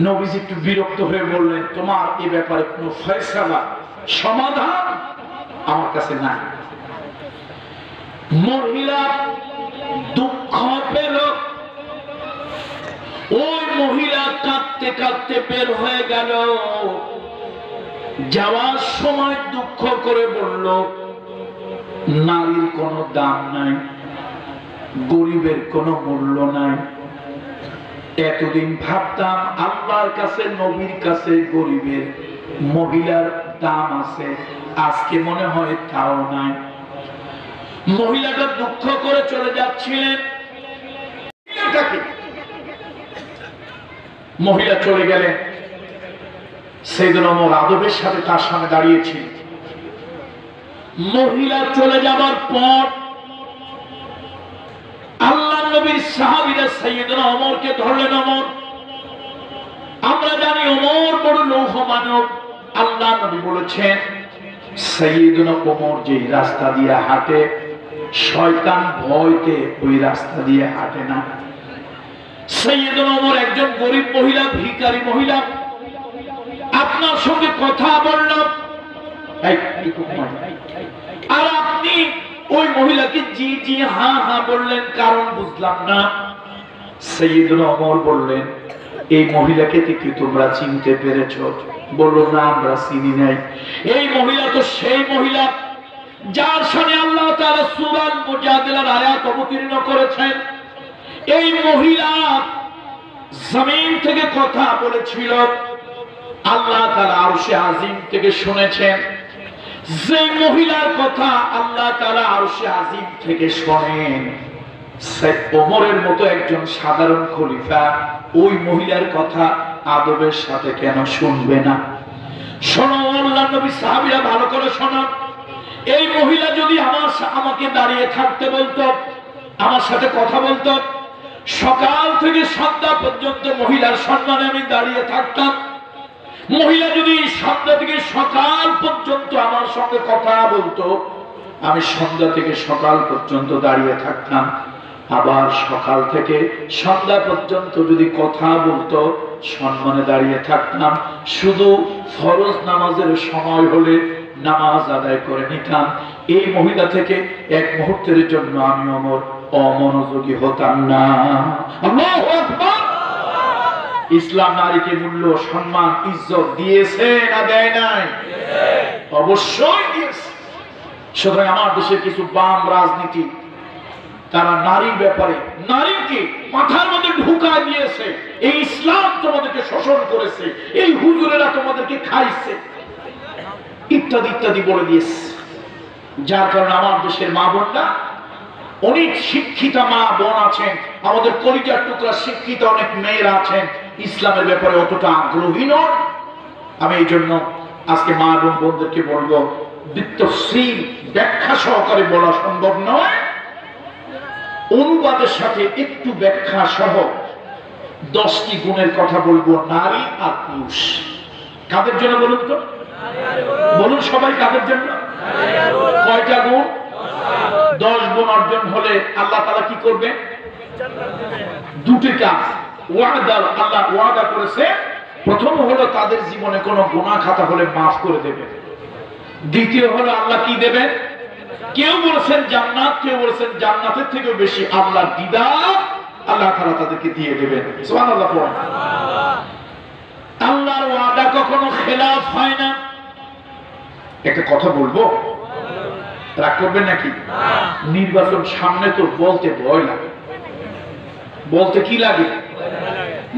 নবীজি একটু বিরক্ত হয়ে বললেন, তোমার এ ব্যাপারে কোনো ফয়সালা, সমাধান আমার কাছে নাই। মহিলা দুঃখ পেল। ওই মহিলা কাঁদতে কাঁদতে বের হয়ে গেল। যাওয়ার সময় দুঃখ করে বলল, নারীর কোনো দাম নাই, গরিবের কোনো মূল্য নাই, এতদিন ভাবতাম আল্লাহর কাছে নবীর কাছে গরিবের মহিলার দাম আছে, আজকে মনে হয় তাও নাই। মহিলাটা দুঃখ করে চলে যাচ্ছিলেন, মহিলা চলে গেলেন। সাইয়েদনা ওমর আদবের সাথে তার সামনে দাঁড়িয়েছিলেন। মহিলা চলে যাবার পর আল্লাহ নবীর সাহাবীরা সাইয়েদনা ওমরকে ধরলেন। ওমর, আমরা জানি ওমর বড় লৌহ মানব। আল্লাহ নবী বলেছেন সাইয়েদনা ওমর যে রাস্তা দিয়ে হাঁটে, শয়তান ভয়তে ওই রাস্তা দিয়ে হাঁটে না। সাইয়েদনা ওমর একজন গরিব মহিলা, ভিখারি মহিলা, আপনার সঙ্গে কথা বললাম, আর আপনি ওই মহিলাকে জি জি হ্যাঁ হ্যাঁ বললেন, কারণ বুঝলাম না। সাইয়েদনা ওমর বললেন, এই মহিলাকে কি তোমরা চিনতে পেরেছো? বলল, না, আমরা চিনি নাই। এই মহিলা তো সেই মহিলা যার সামনে আল্লাহ তাআলা সূরা মুজাদিলার আয়াত অবতীর্ণ করেছেন। এই মহিলা জমিন থেকে কথা বলেছিল, আল্লাহ তাআলা আরশে আজিম থেকে শুনেছেন। যে মহিলার কথা আল্লাহ তাআলা আরশে আজিম থেকে শোনেন, ওমরের মতো একজন সাধারণ খলিফা ওই মহিলার কথা আদবের সাথে কেন শুনবে না? শোনো আল্লাহর নবী, সাহাবীরা ভালো করে শোনো। এই মহিলা যদি আমাকে দাঁড়িয়ে থাকতে বলতো, আমার সাথে কথা বলতো, সকাল থেকে সন্ধ্যা পর্যন্ত মহিলার সম্মানে আমি দাঁড়িয়ে থাকতাম। মহিলা যদি সন্ধ্যা থেকে সকাল পর্যন্ত আমার সঙ্গে কথা বলতো, আমি সন্ধ্যা থেকে সকাল পর্যন্ত দাঁড়িয়ে থাকতাম। আবার সকাল থেকে সন্ধ্যা পর্যন্ত যদি কথা বলতো, সম্মানে দাঁড়িয়ে থাকতাম। শুধু ফরজ নামাজের সময় হলে নামাজ আদায় করে নিতাম। এই মহিলা থেকে এক মুহূর্তের জন্য আমি ওমর অমনোযোগী হতাম না। আল্লাহু আকবার। ইসলাম নারীকে মূল্য, সম্মান, ইজ্জত দিয়েছে না দেয় নাই? অবশ্যই দিয়েছে। সুতরাং আমার দেশের কিছু বাম রাজনীতি, তারা নারীর ব্যাপারে নারীকে মাথার মধ্যে ঢুকা দিয়েছে, এই ইসলাম তোমাদেরকে শোষণ করেছে, এই হুজুরেরা তোমাদেরকে খাইছে, ইত্যাদি ইত্যাদি বলে দিয়েছে। যার কারণে আমার দেশের মা বোনরা, অনেক শিক্ষিত মা বোন আছেন, আমাদের কলিজার টুকরা শিক্ষিত অনেক মেয়েরা আছেন, ইসলামের ব্যাপারে অতটা আগ্রহী নয়। আমি এই জন্য আজকে মা বোন বোনদেরকে বলবো, বৃত্তশীল ব্যাখ্যা সহকারে বলা সম্ভব নয়, অনুবাদের সাথে একটু ব্যাখ্যা সহ 10টি গুণের কথা বলবো, নারী আর পুরুষ। কাদের জন্য বলুন তো? বলুন সবাই, কাদের জন্য? কয়টা গুণ? 10 গুণ অর্জন হলে আল্লাহ তাআলা কি করবে? দুটি কাজ ওয়াদা, আল্লাহ ওয়াদা করেছে। প্রথম হলো তাদের জীবনে কোনো গুনাহ খাতা হলে মাফ করে দেবে। দ্বিতীয় হলো আল্লাহ কি দেবেন? কেউ বলেছেন জান্নাত, কেউ বলেছেন জান্নাতের থেকেও বেশি আল্লাহর দিদার আল্লাহ তাআলা তাদেরকে দিয়ে দেবেন। সুবহানাল্লাহ। আল্লাহর ওয়াদা কখনো খেলাফ হয় না। একটা কথা বলবো, রাগ করবেন নাকি? নির্বাচন সামনে, তো বলতে ভয় লাগে। বলতে কি লাগে?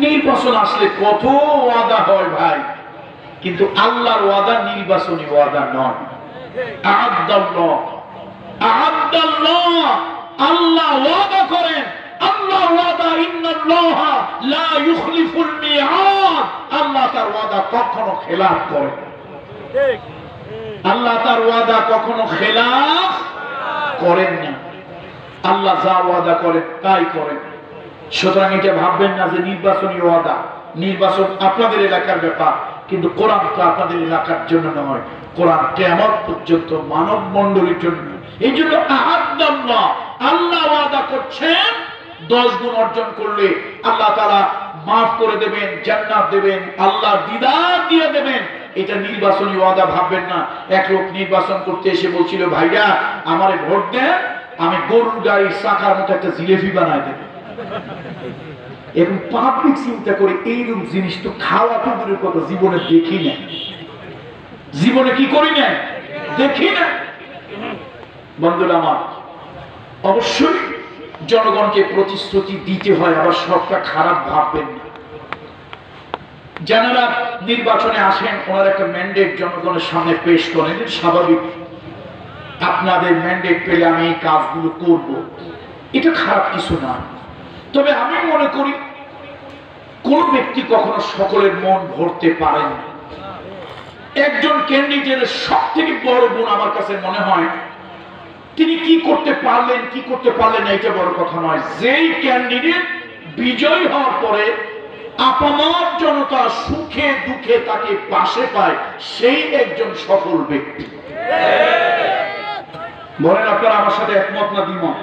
নির্বাচন আসলে কত ওয়াদা হয় ভাই, কিন্তু আল্লাহর ওয়াদা নির্বাচনী ওয়াদা নয়। আল্লাহ ওয়াদা করেন, আল্লাহ ওয়াদা, ইন্নাল্লাহা লা ইউখলিফুল মিআদ। আল্লাহ তার ওয়াদা কখনো খেলাফ করে না। ঠিক, আল্লাহ তার ওয়াদা কখনো খেলাফ করেন না। আল্লাহ যা ওয়াদা করেন তাই করেন। সুতরাং এটা ভাববেন না যে নির্বাচনী ওয়াদা, নির্বাচন আপনাদের এলাকার ব্যাপার, কিন্তু কোরআন তো আপনাদের এলাকার জন্য নয়, কোরআন কিয়ামত পর্যন্ত মানব মণ্ডলীর জন্য। এই জন্য আহাদাল্লাহ, আল্লাহ ওয়াদা করছেন 10 গুণ অর্জন করলে আল্লাহ তাআলা মাফ করে দেবেন, জান্নাত দেবেন, আল্লাহর দিদার দিয়ে দেবেন। এটা নির্বাচনী ওয়াদা ভাববেন না। এক লোক নির্বাচন করতে এসে বলছিল, ভাইরা আমারে ভোট দেন, আমি গরুর গাড়ির চাকার মতো একটা জিলেপি বানায় দেব। এবং পাবলিক চিন্তা করে এইরকম জিনিস তো খাওয়া তো দূরের কথা, জীবনে দেখি না। জীবনে কি করি না? দেখি না। বন্ধুরা আমার, অবশ্যই জনগণকে প্রতিশ্রুতি দিতে হয়, আবার সবটা খারাপ ভাববেন না। যারা নির্বাচনে আসেন ওনার একটা ম্যান্ডেট জনগণের সামনে পেশ করেন, স্বাভাবিক আপনাদের ম্যান্ডেট পেলে আমি এই কাজগুলো করব, এটা খারাপ কিছু না। তবে আমি মনে করি কোন ব্যক্তি কখনো সকলের মন ভরতে পারেন না। একজন ক্যান্ডিডেটের সব থেকে বড় গুণ আমার কাছে মনে হয় তিনি কি করতে পারলেন কি করতে পারলেন না, এটা বড় কথা নয়। যেই ক্যান্ডিডেট বিজয়ী হওয়ার পরে আপামর জনতা সুখে দুঃখে তাকে পাশে পায়, সেই একজন সফল ব্যক্তি। বলেন আপনারা আমার সাথে একমত না দ্বিমত?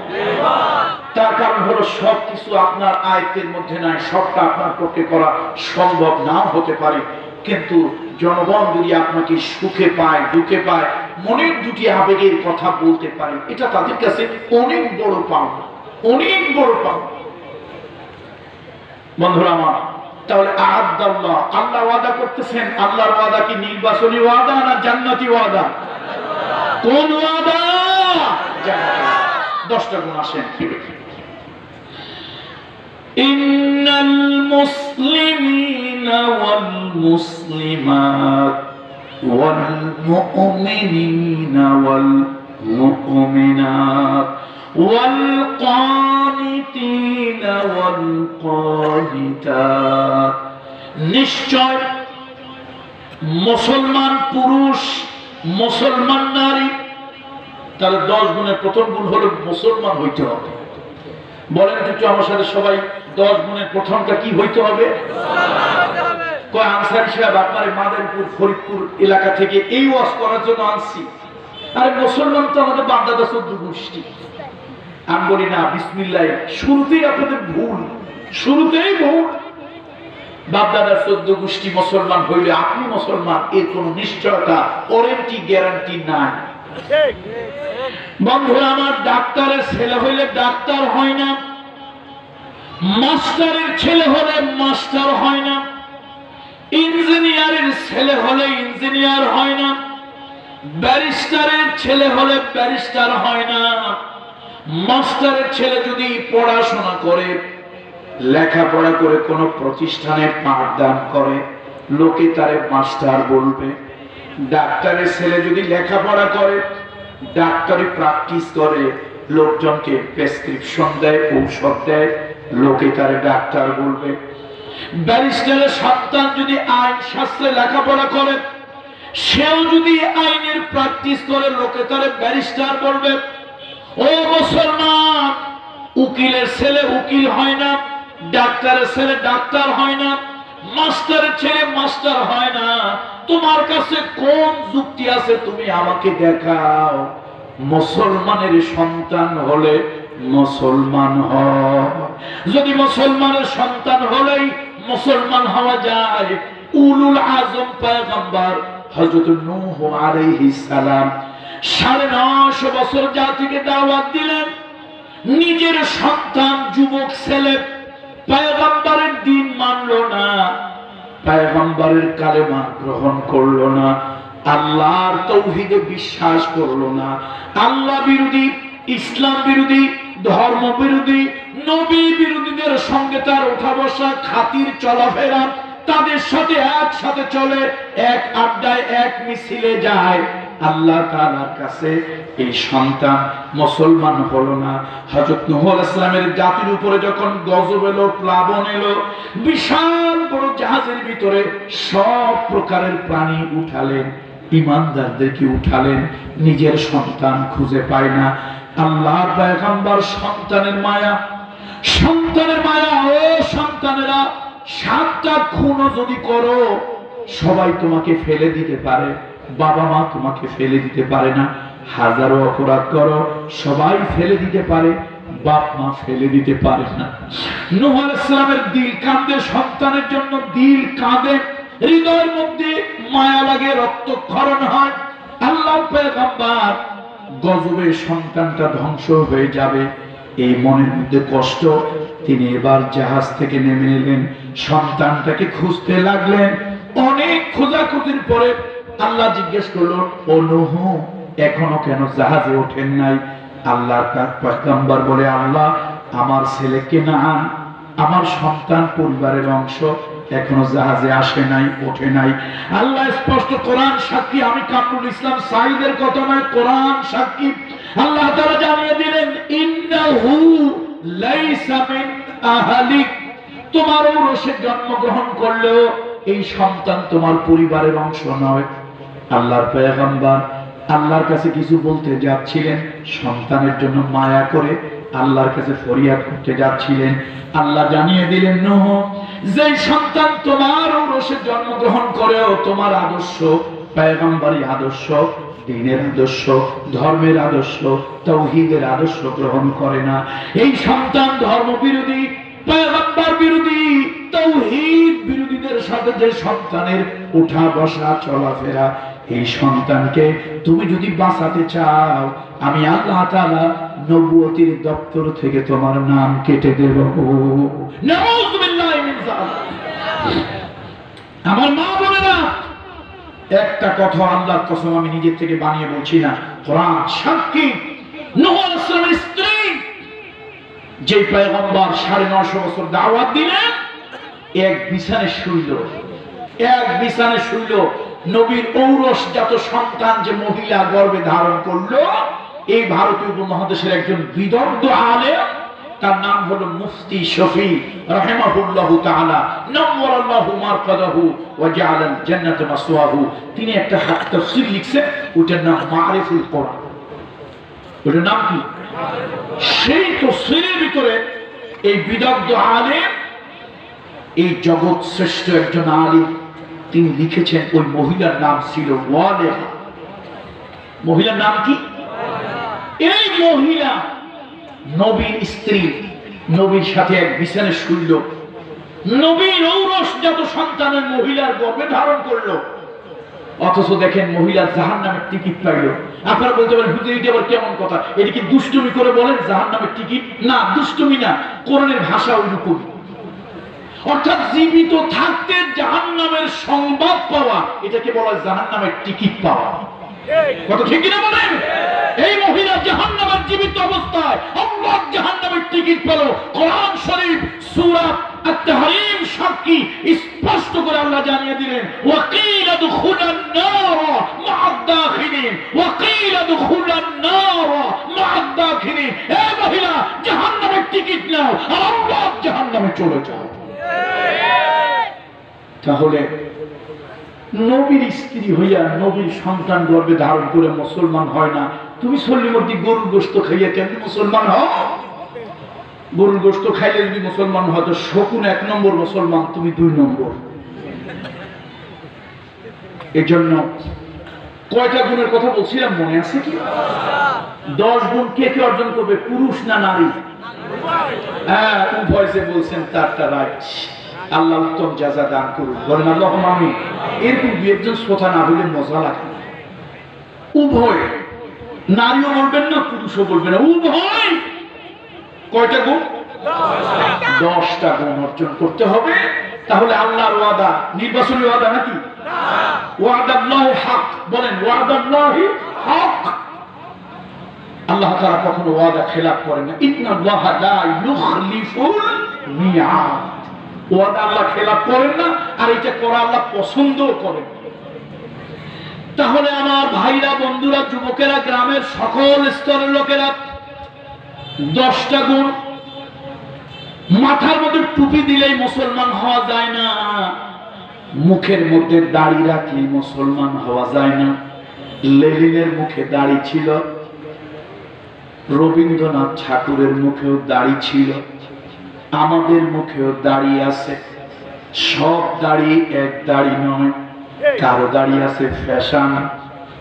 তার কারণ হলো সবকিছু আপনার আয়ত্তের মধ্যে নাই, সবটা আপনার পক্ষে করা সম্ভব নাও হতে পারে। কিন্তু জনগণ যদি আপনাকে সুখে পায় দুঃখে পায়, মনের দুটি আবেগের কথা বলতে পারে, এটা তাদের কাছে অনেক বড় পাওনা, অনেক বড় পাওনা। বন্ধুরা আমার, তাহলে আল্লাহ আল্লাহ ওয়াদা করতেছেন, আল্লাহর ওয়াদা কি নির্বাচনী ওয়াদা না জান্নাতি ওয়াদা? কোন ওয়াদা? জান্নাতি। 10টা গুণ আসেন। ইন্নাল মুসলিমিনা ওয়াল মুসলিমাত ওয়াল মুমিনিনা ওয়াল মুমিনাত ওয়াল কানিতিনা ওয়াল কানিতাত, নিশ্চয় মুসলমান পুরুষ মুসলমান নারী। তাহলে 10 গুণের প্রথম গুণ হলো মুসলমান হইতে হবে। বলেন একটু আমার সাথে সবাই, 10 গুণের প্রথমটা কি হইতে হবে? কয় আনসারী সাহেব আপনার মাদারীপুর ফরিদপুর এলাকা থেকে এই ওয়াজ করার জন্য আনছি। আরে মুসলমান তো আমাদের বাপদাদা 14 গোষ্ঠী। আমি বলি না, বিসমিল্লাহ, শুরুতেই আপনাদের ভুল, শুরুতেই ভুল। বাপদাদার 14 গোষ্ঠী মুসলমান হইলে আপনি মুসলমান, এর কোন নিশ্চয়তা ওয়ারেন্টি গ্যারান্টি নাই। বন্ধুরা আমার, ডাক্তারের ছেলে হইলে ডাক্তার হয় না, মাস্টারের ছেলে হলে মাস্টার হয় না, ইঞ্জিনিয়ারের ছেলে হলে ইঞ্জিনিয়ার হয় না, ব্যারিস্টারের ছেলে হলে ব্যারিস্টার হয় না। মাস্টারের ছেলে যদি পড়াশোনা করে, লেখাপড়া করে কোন প্রতিষ্ঠানে পাঠদান করে, লোকে তারে মাস্টার বলবে। ডাক্তারের ছেলে যদি লেখাপড়া করে, ডাক্তারি প্র্যাকটিস করে, লোকজনকে প্রেসক্রিপশন দেয়, ঔষধ দেয়, লোকে তারে ডাক্তার বলবে। ব্যারিস্টারের সন্তান যদি আইন শাস্ত্রে লেখাপড়া করে, সেও যদি আইনের প্র্যাকটিস করে, লোকে তারে ব্যারিস্টার বলবে। ও মুসলমান, উকিলের ছেলে উকিল হয় না, ডাক্তারের ছেলে ডাক্তার হয় না, মাস্টারের ছেলে মাস্টার হয় না। তোমার কাছে কোন যুক্তি আছে তুমি আমাকে দেখাও। মুসলমানের সন্তান হলে মুসলমান হয়। যদি মুসলমানের সন্তান হলেই মুসলমান হওয়া যায়, উলুল আজম পয়গম্বর হযরত নূহ আলাইহিস সালাম 950 বছর জাতিকে দাওয়াত দিলেন। নিজের সন্তান যুবক ছেলে পয়গম্বরের দ্বীন মানলো না, পয়গম্বরের কালেমা গ্রহণ করলো না, আল্লাহর তাওহীদে বিশ্বাস করলো না। আল্লাহ বিরোধী, ইসলাম বিরোধী, ধর্ম বিরোধী, নবী বিরোধীদের সঙ্গে তার ওঠা বসা, খাতির চলাফেরা, তাদের সাথে একসাথে চলে, এক আড্ডায় এক মিছিলে যায়। আল্লাহ তাআলার কাছে এই সন্তান মুসলমান হলো না। হযরত নূহ আলাইহিস সালামের জাতির উপরে যখন গজব এলো, প্লাবন এলো, বিশাল বড় জাহাজের ভিতরে সব প্রকারের প্রাণী উঠালেন, ঈমানদারদেরকে উঠালেন, নিজের সন্তান খুঁজে পায় না। আল্লাহর পয়গম্বর সন্তানের মায়া, সন্তানের মায়া। ও সন্তানেরা, 7টা খুনও যদি করো, সবাই তোমাকে ফেলে দিতে পারে, বাবা মা তোমাকে ফেলে দিতে পারে না। হাজারো অপরাধ করো, সবাই ফেলে দিতে পারে, বাপ মা ফেলে দিতে পারে না। নূহ আলাইহিস সালামের দিল কাঁদে, সন্তানের জন্য দিল কাঁদে, হৃদয়ের মধ্যে মায়া লাগে, রক্তক্ষরণ হয়। আল্লাহর পয়গম্বর গজবে সন্তানটা ধ্বংস হয়ে যাবে, এই মনের মধ্যে কষ্ট। তিনি এবার জাহাজ থেকে নেমে এলেন, সন্তানটাকে খুঁজতে লাগলেন। অনেক খোঁজাখুঁজির পরে আল্লাহ জিজ্ঞেস করলো, ও নূহ, এখনো কেন জাহাজে ওঠেন নাই? আল্লাহর পয়গম্বর বলে, আল্লাহ আমার ছেলে কেনান, আমার সন্তান পরিবারের অংশ, এখনো জাহাজে আসে নাই, ওঠে নাই। আল্লাহ স্পষ্ট, কোরআন সাক্ষী, আমি কামরুল ইসলাম সাইদের কথা নয়, কোরআন সাক্ষী। আল্লাহ তাআলা জানিয়ে দিলেন, ইন্নাহু লাইসা মিন আহলিক, তোমার ঔরসে জন্মগ্রহণ করলেও এই সন্তান তোমার পরিবারের অংশ নয়। আল্লাহর পয়গম্বর আল্লাহর কাছে কিছু বলতে যাচ্ছিলেন, সন্তানের জন্য মায়া করে আল্লাহর কাছে ফরিয়াদ করতে যাচ্ছিলেন। আল্লাহ জানিয়ে দিলেন, নূহ, যে সন্তান তোমার ঔরসে জন্মগ্রহণ করেও তোমার আদর্শ, পয়গম্বরী আদর্শ, দ্বীনের আদর্শ, ধর্মের আদর্শ, তাওহীদের আদর্শ গ্রহণ করে না, এই সন্তান ধর্ম বিরোধী, পয়গম্বর বিরোধী, তাওহীদ বিরোধীদের সাথে যে সন্তানের উঠা বসা চলাফেরা, এই সন্তানকে তুমি যদি বাঁচাতে চাও, আমি আল্লাহ তাআলা নবুয়তির দপ্তর থেকে তোমার নাম কেটে দেব। নাউযুবিল্লাহি মিন যালিক। আমার মা বোনেরা, একটা কথা আল্লাহর কসম, আমি নিজে থেকে বানিয়ে বলছি না, কোরআন সাক্ষী। নূহ আলাইহিস সালামের স্ত্রী, যে পয়গম্বর 950 বছর দাওয়াত দিলেন, এক বিছানায় শুইল, এক বিছানায় শুইল। নবীর ঔরসজাত সন্তান যে মহিলা গর্ভে ধারণ করলো, এই ভারতীয় উপমহাদেশের একজন বিদগ্ধ আলেম, তার নাম হলো মুফতি শফি রাহিমাহুল্লাহু তাআলা, নাওয়ারাল্লাহু মারকাদাহু ওয়া জাআলাল জান্নাতা মাসওয়াহু। তিনি একটা তাফসীর লিখছেন, ওটার নাম মারিফুল কোরআন। ওটার নাম কি? সেই তাফসীরের ভিতরে এই বিদগ্ধ আলেম, এই জগৎ শ্রেষ্ঠ একজন আলেম, তিনি লিখেছেন, ওই মহিলার নাম ছিল ওয়ালেহা। মহিলার নাম কি? এই মহিলা নবীর স্ত্রী, নবীর সাথে এক বিছানায় শুইল, নবীর ঔরসজাত সন্তানের মহিলার গর্ভে ধারণ করলো। অথচ দেখেন, মহিলা জাহান্নামের টিকিট পাইল। আপনারা বলতে পারেন, হুজুর এটা আবার কেমন কথা? এটা কি দুষ্টুমি করে বলেন জাহান্নামের টিকিট? না, দুষ্টুমি না, কোরআনের ভাষা ওইরকম। অর্থাৎ জীবিত থাকতে জাহান্নামের সংবাদ পাওয়া, এটাকে বলা হয় জাহান্নামের টিকিট পাওয়া। কথা ঠিক কিনা বলেন? এই মহিলা জাহান্নামের জীবিত অবস্থায় আল্লাহ জাহান্নামের টিকিট পেল। কোরআন শরীফ সূরা আত-তাহরীম সাক্ষী, স্পষ্ট করে আল্লাহ জানিয়ে দিলেন, ওয়াকিলা দুখুলান নার মা'আদ দাখিলিন, ওয়াকিলা দুখুলান নার মা'আদ দাখিলিন। এই মহিলা, জাহান্নামের টিকিট নাও আর আল্লাহ জাহান্নামে চলে যাও। তাহলে নবীর স্ত্রী হইয়া নবীর সন্তান গর্ভে ধারণ করে মুসলমান হয় না, তুমি সল্লিমতি গরুর গোশত খাইয়া কেমন মুসলমান হও? গরুর গোশত খাইলে যদি মুসলমান হয়, তো শকুন 1 নম্বর মুসলমান, তুমি 2 নম্বর। এই জন্য কয়টা গুণের কথা বলছিলাম মনে আছে কি? 10 গুণ কে কে অর্জন করবে, পুরুষ না নারী? হ্যাঁ, উভয় যে বলছেন তারটা রাইট। আল্লাহ উত্তম জাযা দান করুন, বলেন আল্লাহুম্মা আমিন। এরকম দুই একজন শ্রোতা না হলে মজা লাগে। উভয়, নারীও বলবেন না, পুরুষও বলবেন না, উভয়। কয়টা গুণ? 10টা গুণ অর্জন করতে হবে। তাহলে আল্লাহর ওয়াদা নির্বাচনী ওয়াদা নাকি? ওয়াদাল্লাহি হক, বলেন ওয়াদাল্লাহি হক। আল্লাহ তাআলা কখনো ওয়াদা খেলাফ করেন না। ইন্নাল্লাহা লা ইউখলিফুল মিআদ। ওয়াদা আল্লাহ খেলাফ করেন না, আর এটা করা আল্লাহ পছন্দও করেন। তাহলে আমার ভাইরা, বন্ধুরা, যুবকেরা, গ্রামের সকল স্তরের লোকেরা, 10টা গুণ। মাথার মধ্যে টুপি দিলেই মুসলমান হওয়া যায় না, মুখের মধ্যে দাড়ি রাখলেই মুসলমান হওয়া যায় না। লেনিনের মুখে দাড়ি ছিল, রবীন্দ্রনাথ ঠাকুরের মুখেও দাড়ি ছিল, আমাদের মুখেও দাড়ি আছে। সব দাড়ি এক দাড়ি নয়, কারো দাড়ি আছে ফ্যাশন,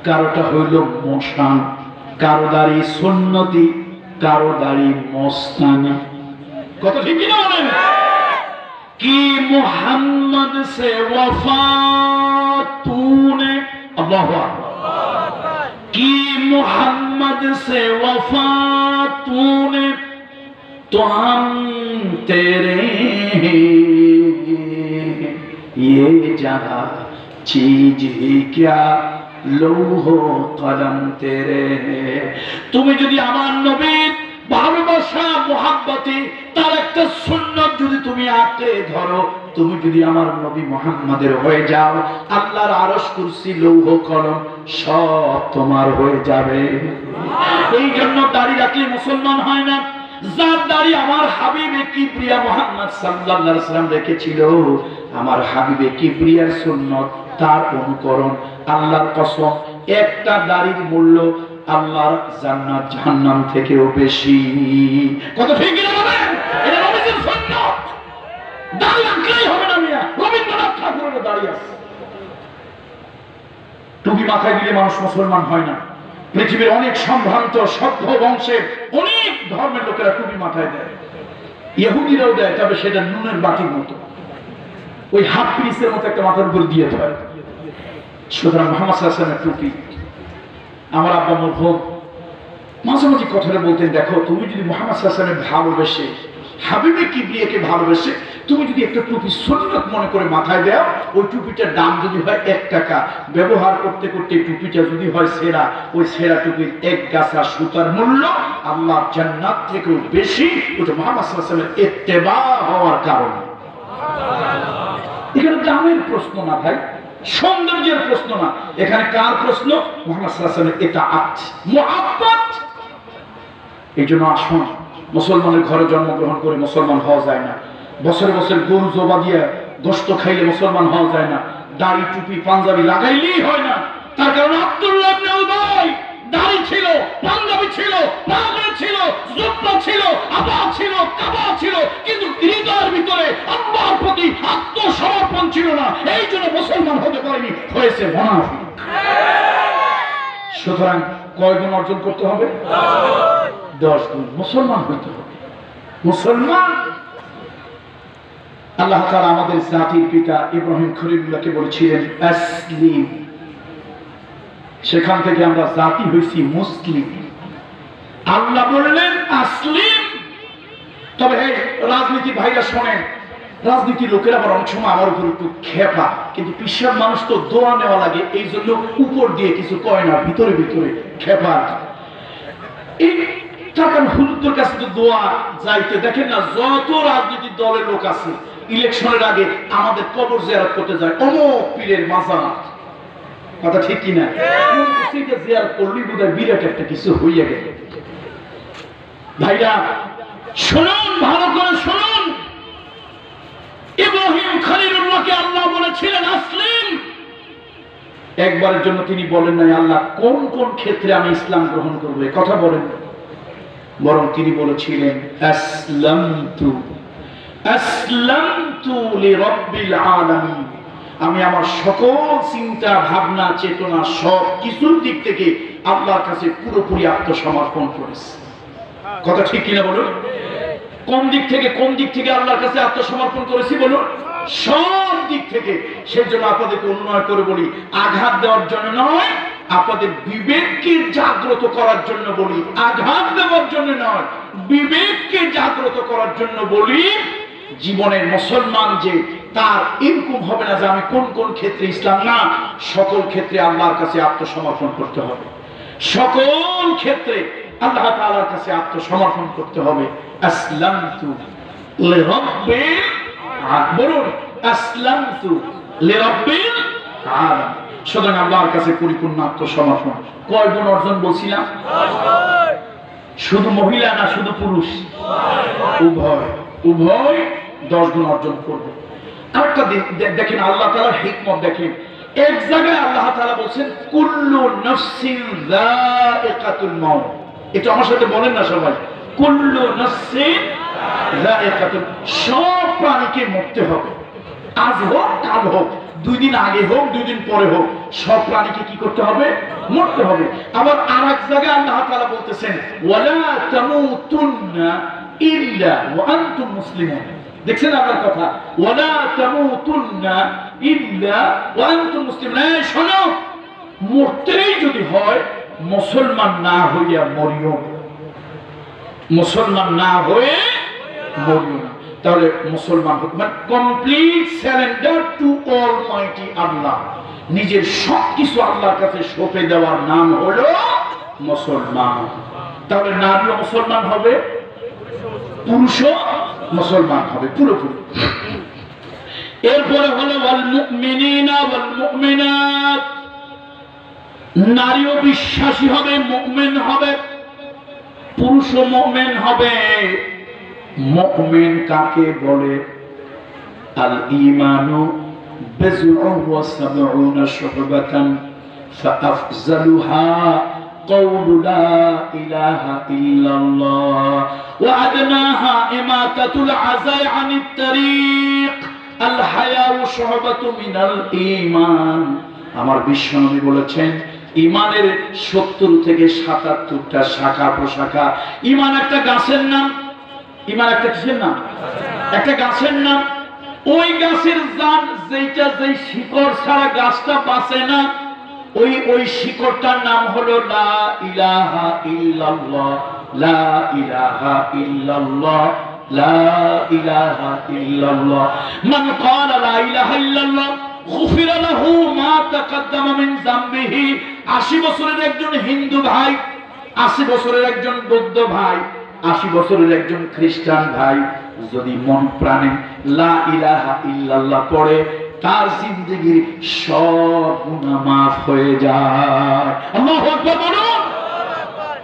কারোটা হইল মোশান, কারো দাড়ি সুন্নতি, কারো দাড়ি মস্তানি। কত ঠিক কিনা বলেন? কি মুহাম্মদ সে ওয়াফা তूने, আল্লাহু আকবার, কি মুহাম্মদ সে ওয়াফা तूने, तो हम तेरे ये जहां चीज ही क्या লৌহ কলম তেরে। তুমি যদি আমার নবীর ভালোবাসা মুহাব্বতে তার একটা সুন্নাত যদি তুমি আঁকড়ে ধরো, তুমি যদি আমার নবী মুহাম্মাদের হয়ে যাও, আল্লাহর আরশ, কুরসি, লৌহ কলম সব তোমার হয়ে যাবে। এই জন্য দাড়ি রাখলে মুসলমান হয় না। যার দাড়ি আমার হাবিবে কিবরিয়া মুহাম্মদ সাল্লাল্লাহু আলাইহি ওয়াসাল্লাম রেখেছিল, আমার হাবিবে কিবরিয়ার সুন্নাত, তার অনুকরণ, আল্লাহর কসম একটা দাড়ির মূল্য আল্লাহর জান্নাত জাহান্নাম থেকেও বেশি। কত ঠিক কিনা বলেন? এটা নবীর সুন্নাত। দাড়ি রাখলেই হবে না মিয়া, রবীন্দ্রনাথ ঠাকুরের দাড়ি আছে। টুপি মাথায় দিলে মানুষ মুসলমান হয় না। পৃথিবীর অনেক সম্ভ্রান্ত সভ্য বংশের অনেক ধর্মের লোকেরা টুপি মাথায় দেয়, ইহুদিরাও দেয়, তবে সেটা নুনের বাটির মতো, ওই হাফ পিসের মতো একটা মাথার উপর দিয়ে দেয়। সুতরাং মুহাম্মদ সাল্লাল্লাহু আলাইহি ওয়াসাল্লামের টুপি, আমার আব্বা মরহুম মাঝে মাঝে কথাটা বলতেন, দেখো তুমি যদি মুহাম্মদ সাল্লাল্লাহু আলাইহি ওয়াসাল্লামকে ভালোবেসে, হাবিবে কিবরিয়াকে ভালোবেসে তুমি যদি একটা টুপি সুন্নাত মনে করে মাথায় দাও, ওই টুপিটার দাম যদি হয় 1 টাকা, ব্যবহার করতে করতে টুপিটা যদি হয় সেরা, ওই সেরা টুপির এক গাছা সুতার মূল্য আল্লাহর জান্নাত থেকেও বেশি। ওটা মুহাম্মদ সাল্লাল্লাহু আলাইহি ওয়াসাল্লামের ইত্তেবা হওয়ার কারণে। এখানে দামের প্রশ্ন না ভাই, সৌন্দর্যের প্রশ্ন না, এখানে কার প্রশ্ন? মুহাম্মদ সাল্লাল্লাহু আলাইহি ওয়াসাল্লামের ইতাআত, মুহাব্বত। এই জন্য আসুন, মুসলমানের ঘরে জন্মগ্রহণ করে মুসলমান হওয়া যায় না। বছরে বছর গরু জবা দিয়ে গোশত খাইলে মুসলমান হওয়া যায় না। দাড়ি টুপি পাঞ্জাবি লাগাইলেই হয় না। তার কারণ আব্দুল্লাহ ইবনে উবাই দাড়ি ছিল, পাঞ্জাবি ছিল, পাগড়ি ছিল, জুব্বা ছিল, আবা ছিল, কাবা ছিল, কিন্তু হৃদয়ের ভিতরে আল্লাহর প্রতি আত্মসমর্পণ ছিল না। এই জন্য মুসলমান হতে পারেনি, হয়েছে মুনাফিক। সুতরাং কয় গুণ অর্জন করতে হবে? 10 গুণ মুসলমান হইতে হবে। মুসলমান, আল্লাহ তাআলা আমাদের জাতির পিতা ইব্রাহিম খলিলুল্লাহকে বলেছিলেন আসলিম, সেখান থেকে আমরা জাতি হইছি মুসলিম। আল্লাহ বললেন আসলিম। তবে হে রাজনীতি ভাইরা শোনেন, রাজনীতি লোকেরা আবার অনেক সময় আমার উপর একটু খেপা, কিন্তু পিসাব মানুষ তো দোয়া নেওয়া লাগে, এই জন্য উপর দিয়ে কিছু কয় না, ভিতরে ভিতরে খেপা। এই তখন হুজুরদের কাছে তো দোয়া যাইতে দেখেন না, যত রাজনৈতিক দলের লোক আছে ইলেকশনের আগে আমাদের কবর জিয়ারত করতে যায়, অমুক পীরের মাজার। কথা ঠিক কিনা? সেটা জিয়ারত করলেই বোধহয় বিরাট একটা কিছু হইয়া গেল। ভাইরা শুনুন, ভালো করে শুনুন, ইব্রাহিম খলিলুল্লাহকে আল্লাহ বলেছিলেন আসলিম। একবারের জন্য তিনি বলেন নাই আল্লাহ কোন কোন ক্ষেত্রে আমি ইসলাম গ্রহণ করব, কথা বলেন, বরং তিনি বলেছিলেন আসলামতু, আসলামতু লিরাব্বিল আলামিন। আমি আমার সকল চিন্তা ভাবনা চেতনা সব কিছুর দিক থেকে আল্লাহর কাছে পুরোপুরি আত্মসমর্পণ করেছি। কথা ঠিক কিনা বলুন? কোন দিক থেকে, কোন দিক থেকে আল্লাহর কাছে আত্মসমর্পণ করেছি বলুন? সব দিক থেকে। সেই জন্য আপনাদেরকে অনুনয় করে বলি, আঘাত দেওয়ার জন্য নয়, আপনাদের বিবেককে জাগ্রত করার জন্য বলি, আঘাত দেওয়ার জন্য নয়, বিবেককে জাগ্রত করার জন্য বলি। জীবনের মুসলমান যে তার এরকম হবে না যে আমি কোন কোন ক্ষেত্রে ইসলাম, না, সকল ক্ষেত্রে আল্লাহর কাছে আত্মসমর্পণ করতে হবে, সকল ক্ষেত্রে আল্লাহ তাআলার কাছে আত্মসমর্পণ করতে হবে। আসলামতু লিরাব্বিল আলামিন, বলুন আসলামতু লিরাব্বিল আলামিন। সুতরাং আল্লাহর কাছে পরিপূর্ণ আত্মসমর্পণ। কয় গুণ অর্জন বলছিলাম? শুধু মহিলা না শুধু পুরুষ? উভয়, উভয় 10 গুণ অর্জন করবে। আরেকটা দেখেন আল্লাহ তাআলার হিকমত দেখেন, এক জায়গায় আল্লাহ তাআলা বলেন কুল্লু নাফসিন যায়িকাতুল মাউত। এটা আমার সাথে বলেন না সবাই, কুল্লু নাফসিন যায়িকাতুল, সব প্রাণীকে মরতে হবে, আজ হোক কাল হোক, 2 দিন আগে হোক 2 দিন পরে হোক, সব প্রাণীকে কি করতে হবে? মরতে হবে। আবার আরেক জায়গায় আল্লাহ তাআলা বলতেছেন ওয়ালা তামুতুন্না ইল্লা ওয়া আনতুম মুসলিমুন। দেখছেন আপনার কথা, ওয়ালা তামুতুন্না ইল্লা ওয়া আনতুম মুসলিমুন। এই শোনো, মরতেই যদি হয় মুসলমান না হইয়া মরিও, মুসলমান না হয়ে মরিও না। তাহলে মুসলমান মানে কমপ্লিট সারেন্ডার টু অলমাইটি আল্লাহ, নিজের সবকিছু আল্লাহর কাছে সঁপে দেওয়ার নাম হলো মুসলমান। তাহলে নারীও মুসলমান হবে, পুরুষও মুসলমান হবে পুরোপুরি। এরপরে হলো ওয়াল মুমিনিনা ওয়াল মুমিনাত, নারীও বিশ্বাসী হবে, মুমিন হবে, পুরুষও মুমিন হবে। মুমিন কাকে বলে? আল ঈমানু বিজউন ওয়া সাবউনা শুবাতান ফাআফজালুহা قول لا إله إلا الله وأدناها إماتة العزاء عن الطريق الحياء شعبة من الإيمان। আমার বিশ্বনবী বলেছেন ঈমানের 70 থেকে 77টা শাখা প্রশাখা। ঈমান একটা গাছের নাম। ঈমান একটা কিসের নাম? একটা গাছের নাম। ওই গাছের জান যেটা যেই শিকড় ছাড়া গাছটা বাঁচে না, ওই শিকড়টার নাম হলো লা ইলাহা ইল্লাল্লাহ, লা ইলাহা ইল্লাল্লাহ, লা ইলাহা ইল্লাল্লাহ। মান ক্বালা লা ইলাহা ইল্লাল্লাহ গুফিরা লাহু মা তাকাদ্দামা মিন যামবিহি। 80 বছরের একজন হিন্দু ভাই, 80 বছরের একজন বৌদ্ধ ভাই, 80 বছরের একজন খ্রিস্টান ভাই যদি মন প্রাণে লা ইলাহা ইল্লাল্লাহ পড়ে, তার জিন্দেগির সব গুনাহ মাফ হয়ে যায়। আল্লাহু আকবার বলুন।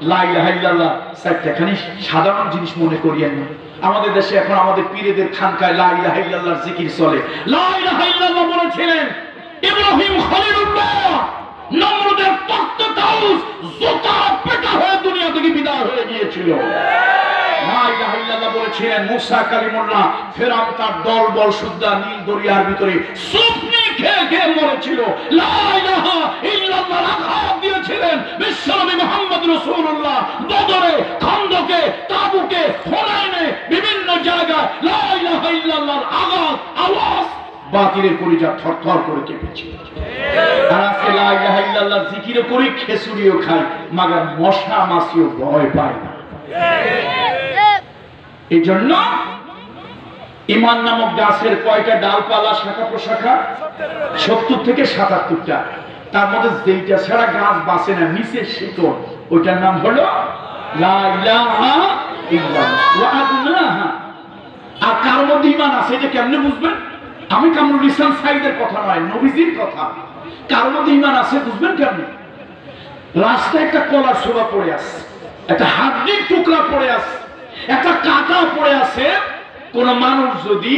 লা ইলাহা ইল্লাল্লাহ সাইটখানি সাধারণ জিনিস মনে করিয়েন না। আমাদের দেশে এখন আমাদের পীরদের খানকায় লা ইলাহা ইল্লাল্লাহর জিকির চলে। লা ইলাহা ইল্লাল্লাহ বলেছিলেন ইব্রাহিম খলিলুল্লাহ, নমরুদের তখ্ত তাউস জোতা পেটা হয়ে দুনিয়া থেকে বিদায় হয়ে গিয়েছিল। লা ইলাহা ইল্লাল্লাহ বলেছিলেন মুসা কালিমুল্লাহ, ফেরাউন তার দলবল সুদ্ধা নীল দরিয়ার ভিতরে সুপনি খেয়ে খেয়ে মরেছিল। লা ইলাহা ইল্লাল্লাহ আঘাত দিয়েছিলেন বিশ্বনবী মুহাম্মদ রাসূলুল্লাহ বদরে, খন্দকে, তাবুকে, হুনাইনে, বিভিন্ন জায়গায় লা ইলাহা ইল্লাল্লাহর আওয়াজ বাতিলের কলিজা থরথর করে কেঁপেছিল। আর আজকে লা ইলাহা ইল্লাল্লাহর জিকিরও করি, খেসুড়িও খাই, মাগার মশা মাছিও ভয় পায় না। এই জন্য ঈমান নামক গাছের কয়টা ডালপালা শাখা প্রশাখা? 70 থেকে 77টা। তার মধ্যে যেইটা ছাড়া গাছ বাঁচে না, নিচের শিকড়, ওইটার নাম হলো লা ইলাহা ইল্লাল্লাহ ওয়া আদনাহা। আর কার মধ্যে ঈমান আছে এটা কেমনে বুঝবেন? আমি কামরুল ইসলাম সাইদের কথা নয়, নবীজির কথা। কার মধ্যে ঈমান আছে বুঝবেন কেমনে? রাস্তায় একটা কলার ছোবা পড়ে আছে, একটা হাড্ডির টুকরা পড়ে আছে, একটা কাঁটা পড়ে আছে। কোন মানুষ যদি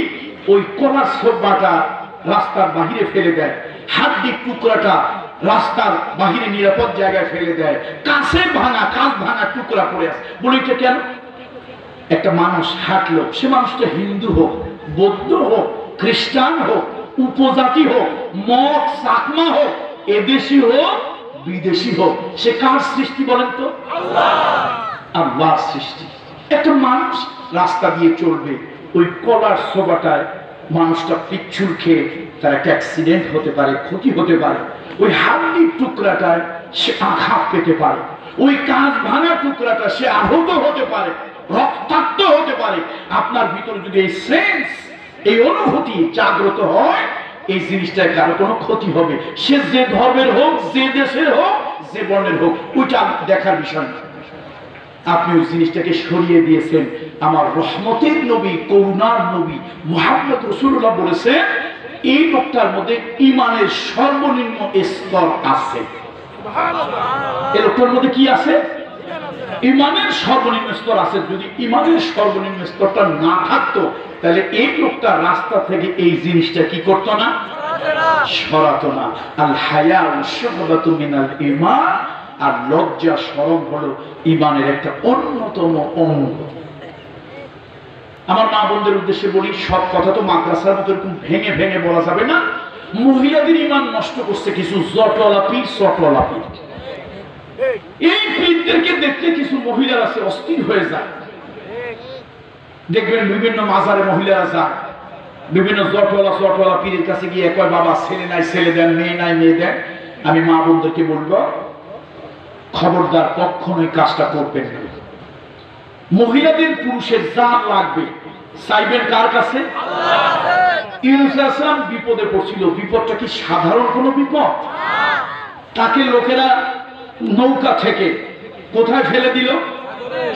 ওই কলার ছোবাটা রাস্তার বাহিরে ফেলে দেয়, হাড্ডির টুকরাটা রাস্তার বাহিরে নিরাপদ জায়গায় ফেলে দেয়, কাঁচ ভাঙা টুকরা পড়ে আছে, বলিটা কেন? একটা মানুষ হাঁটলো, সে মানুষটা হিন্দু হোক, বৌদ্ধ হোক, খ্রিস্টান হোক, উপজাতি হোক, মগ চাকমা হোক, এদেশি হোক, বিদেশি হোক, সে কার সৃষ্টি বলেন তো? আল্লাহর সৃষ্টি। একটা মানুষ রাস্তা দিয়ে চলবে, ওই কলার ছোবাটায় মানুষটা পিচ্ছুর খেয়ে তার একটা অ্যাক্সিডেন্ট হতে পারে, ক্ষতি হতে পারে। ওই হাড্ডির টুকরাটায় সে আঘাত পেতে পারে, ওই কাঁচ ভাঙা টুকরাটা সে আহত হতে পারে, রক্তাক্ত হতে পারে। আপনার ভিতরে যদি এই সেন্স, এই অনুভূতি জাগ্রত হয়, এই জিনিসটায় কারো কোনো ক্ষতি হবে, সে যে ধর্মের হোক, যে দেশের হোক, যে বর্ণের হোক, ওইটা দেখার বিষয় না। আপনি ওই জিনিসটাকে সরিয়ে দিয়েছেন। আমার রহমতের নবী, করুণার নবী মুহাম্মদ রাসূলুল্লাহ বলেছে এই লোকটার মধ্যে ঈমানের সর্বনিম্ন স্তর আছে। এই লোকটার মধ্যে কি আছে? ঈমানের সর্বনিম্ন স্তর আছে। যদি ঈমানের সর্বনিম্ন স্তরটা না থাকতো, তাহলে এই লোকটা রাস্তা থেকে এই জিনিসটা কি করতো না? সরাতো না। আল হায়া শুবাতুম মিনাল ঈমান। আর লজ্জা শরম হলো ঈমানের একটা অন্যতম অঙ্গ। আমার মা বোনদের উদ্দেশ্যে বলি, সব কথা তো মাদ্রাসার মতো এরকম ভেঙে ভেঙে বলা যাবে না। মহিলাদের ঈমান নষ্ট করছে কিছু জটওয়ালা পীর, চটওয়ালা পীর। এই পীরদেরকে দেখতে কিছু মহিলারা আছে অস্থির হয়ে যায়। দেখবেন বিভিন্ন মাজারে মহিলারা যায়, বিভিন্ন জটওয়ালা পীরের কাছে গিয়ে কয়, বাবা ছেলে নাই ছেলে দেন, মেয়ে নাই মেয়ে দেন। আমি মা বোনদেরকে বলবো, খবরদার কখনোই কাজটা করবেন না। মহিলাদের পুরুষের যা লাগবে চাইবেন কার কাছে? ইউনূস আলাইহিস সালাম বিপদে পড়ছিল। বিপদটা কি সাধারণ কোনো বিপদ? তাকে লোকেরা নৌকা থেকে কোথায় ফেলে দিল?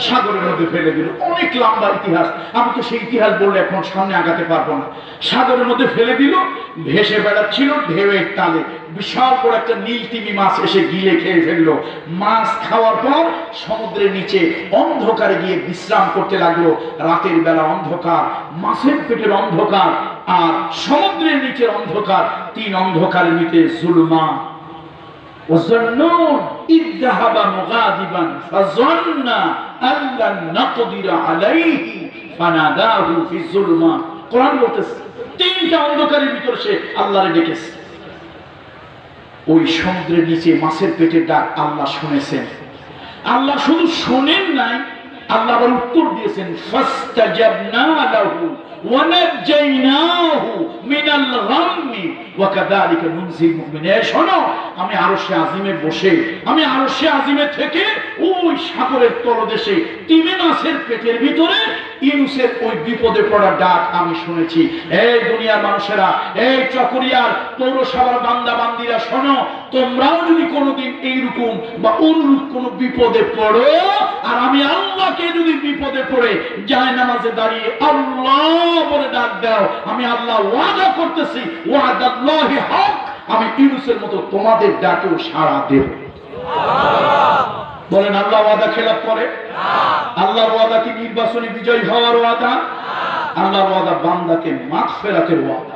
সাগরের মধ্যে ফেলে দিল। অনেক লম্বা ইতিহাস, আমি তো সেই ইতিহাস বললে এখন সামনে আগাতে পারবো না। সাগরের মধ্যে ফেলে দিল, ভেসে বেড়াচ্ছিল ঢেউয়ের তালে। বিশাল বড় একটা নীল তিমি মাছ এসে গিলে খেয়ে ফেললো। মাছ খাওয়ার পর সমুদ্রের নিচে অন্ধকারে গিয়ে বিশ্রাম করতে লাগলো। রাতের বেলা অন্ধকার, মাছের পেটের অন্ধকার আর সমুদ্রের নিচের অন্ধকার, তিন অন্ধকারের নিচে জুলমা। وظنون إذ ذهب مغاضبا فظن أن لن نقدر عليه فناداه في الظلمات। কোরআন বলতেছে তিনটা অন্ধকারের ভিতর সে আল্লাহরে ডেকেছে। ওই সমুদ্রের নিচে মাছের পেটের ডাক আল্লাহ শুনেছেন। আল্লাহ শুধু শোনেন নাই, আল্লাহ আবার উত্তর দিয়েছেন, ফাস্তাজাবনা লাহু ওয়া নাজাইনাহু মিনাল গাম্মি ওয়া কাযালিকা নুনজিল মুমিনিন। শোনো, আমি আরশে আজিমে বসে, আমি আরশে আজিমে থেকে ওই সাগরের তলদেশে তিমি মাছের পেটের ভিতরে ইউনুসের ওই বিপদে পড়ার ডাক আমি শুনেছি। এই দুনিয়ার মানুষেরা, এই চকরিয়ার পৌরসভার বান্দা বান্দিরা, শোনো, তোমরাও যদি কোনোদিন এইরকম বা অনুরূপ কোনো বিপদে পড়ো আর আমি আল্লাহকে যদি বিপদে পড়ে জায়নামাজে দাঁড়িয়ে আল্লাহ বলে ডাক দাও, আমি আল্লাহ ওয়াদা করতেছি, ওয়াদাল্লাহি হক, আমি ইউনুসের মতো তোমাদের ডাকেও সাড়া দেব। বলেন আল্লাহ ওয়াদা খেলাপ করে? আল্লাহর ওয়াদা কি নির্বাচনী বিজয় হওয়ার ওয়াদা? আল্লাহর ওয়াদা বান্দাকে মাগফিরাতের ওয়াদা।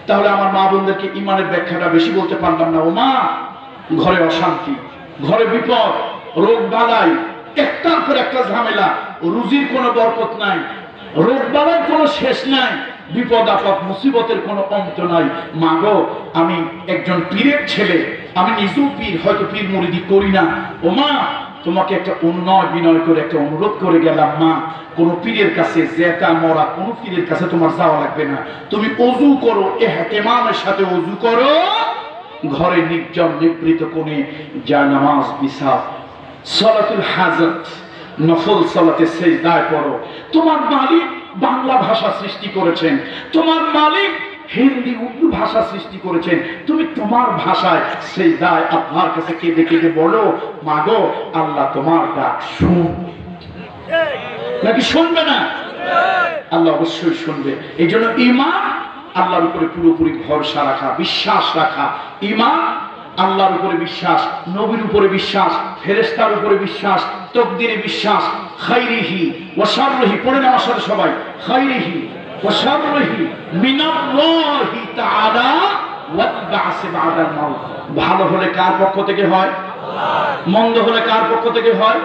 তাহলে আমার মা বোনদেরকে ইমানের ব্যাখ্যাটা বেশি বলতে পারলাম না। ও মা, ঘরে অশান্তি, ঘরে বিপদ, রোগ বালাই, একটার পর একটা ঝামেলা, রুজির কোনো বরকত নাই, রোগ বালার কোনো শেষ নাই, বিপদ আপদ মুসিবতের কোনো অন্ত নাই। মা গো, আমি একজন পীরের ছেলে, আমি নিজেও পীর, হয়তো পীর মুরিদি করি না। ও মা, তোমাকে একটা উন্নয় বিনয় করে একটা অনুরোধ করে গেলাম, মা, কোন পীরের কাছে জেতা মরা কোন পীরের কাছে তোমার যাওয়া লাগবে না। তুমি ওযু করো, ইহতিমামের সাথে ওযু করো, ঘরে নির্জন নিবৃত কোণে জায়নামাজ বিছাও, সালাতুল হাজাত নফল সালাতে সিজদায় পড়ো। তোমার মালিক বাংলা ভাষা সৃষ্টি করেছেন, তোমার মালিক হিন্দি উর্দু ভাষা সৃষ্টি করেছেন, তুমি তোমার ভাষায় সিজদায় আপনার কাছে কেঁদে কেঁদে বলো, মাগো, আল্লাহ তোমার ডাক শুনবে। নাকি শুনবে না? আল্লাহ অবশ্যই শুনবে। এই জন্য ঈমান, আল্লাহর উপরে পুরোপুরি ভরসা রাখা, বিশ্বাস রাখা। ঈমান, আল্লাহর উপরে বিশ্বাস, নবীর উপরে বিশ্বাস, ফেরেশতার উপরে বিশ্বাস, তাকদীরে বিশ্বাস, খাইরিহি ওয়া শাররিহি। পড়েন আমার সাথে সবাই, খাইরিহি ওয়া শাররিহি মিনাল্লাহি তাআলা ওয়াল বা'স বা'দাল মাউত। ভালো হলে কার পক্ষ থেকে হয়? আল্লাহ। মন্দ হলে কার পক্ষ থেকে হয়?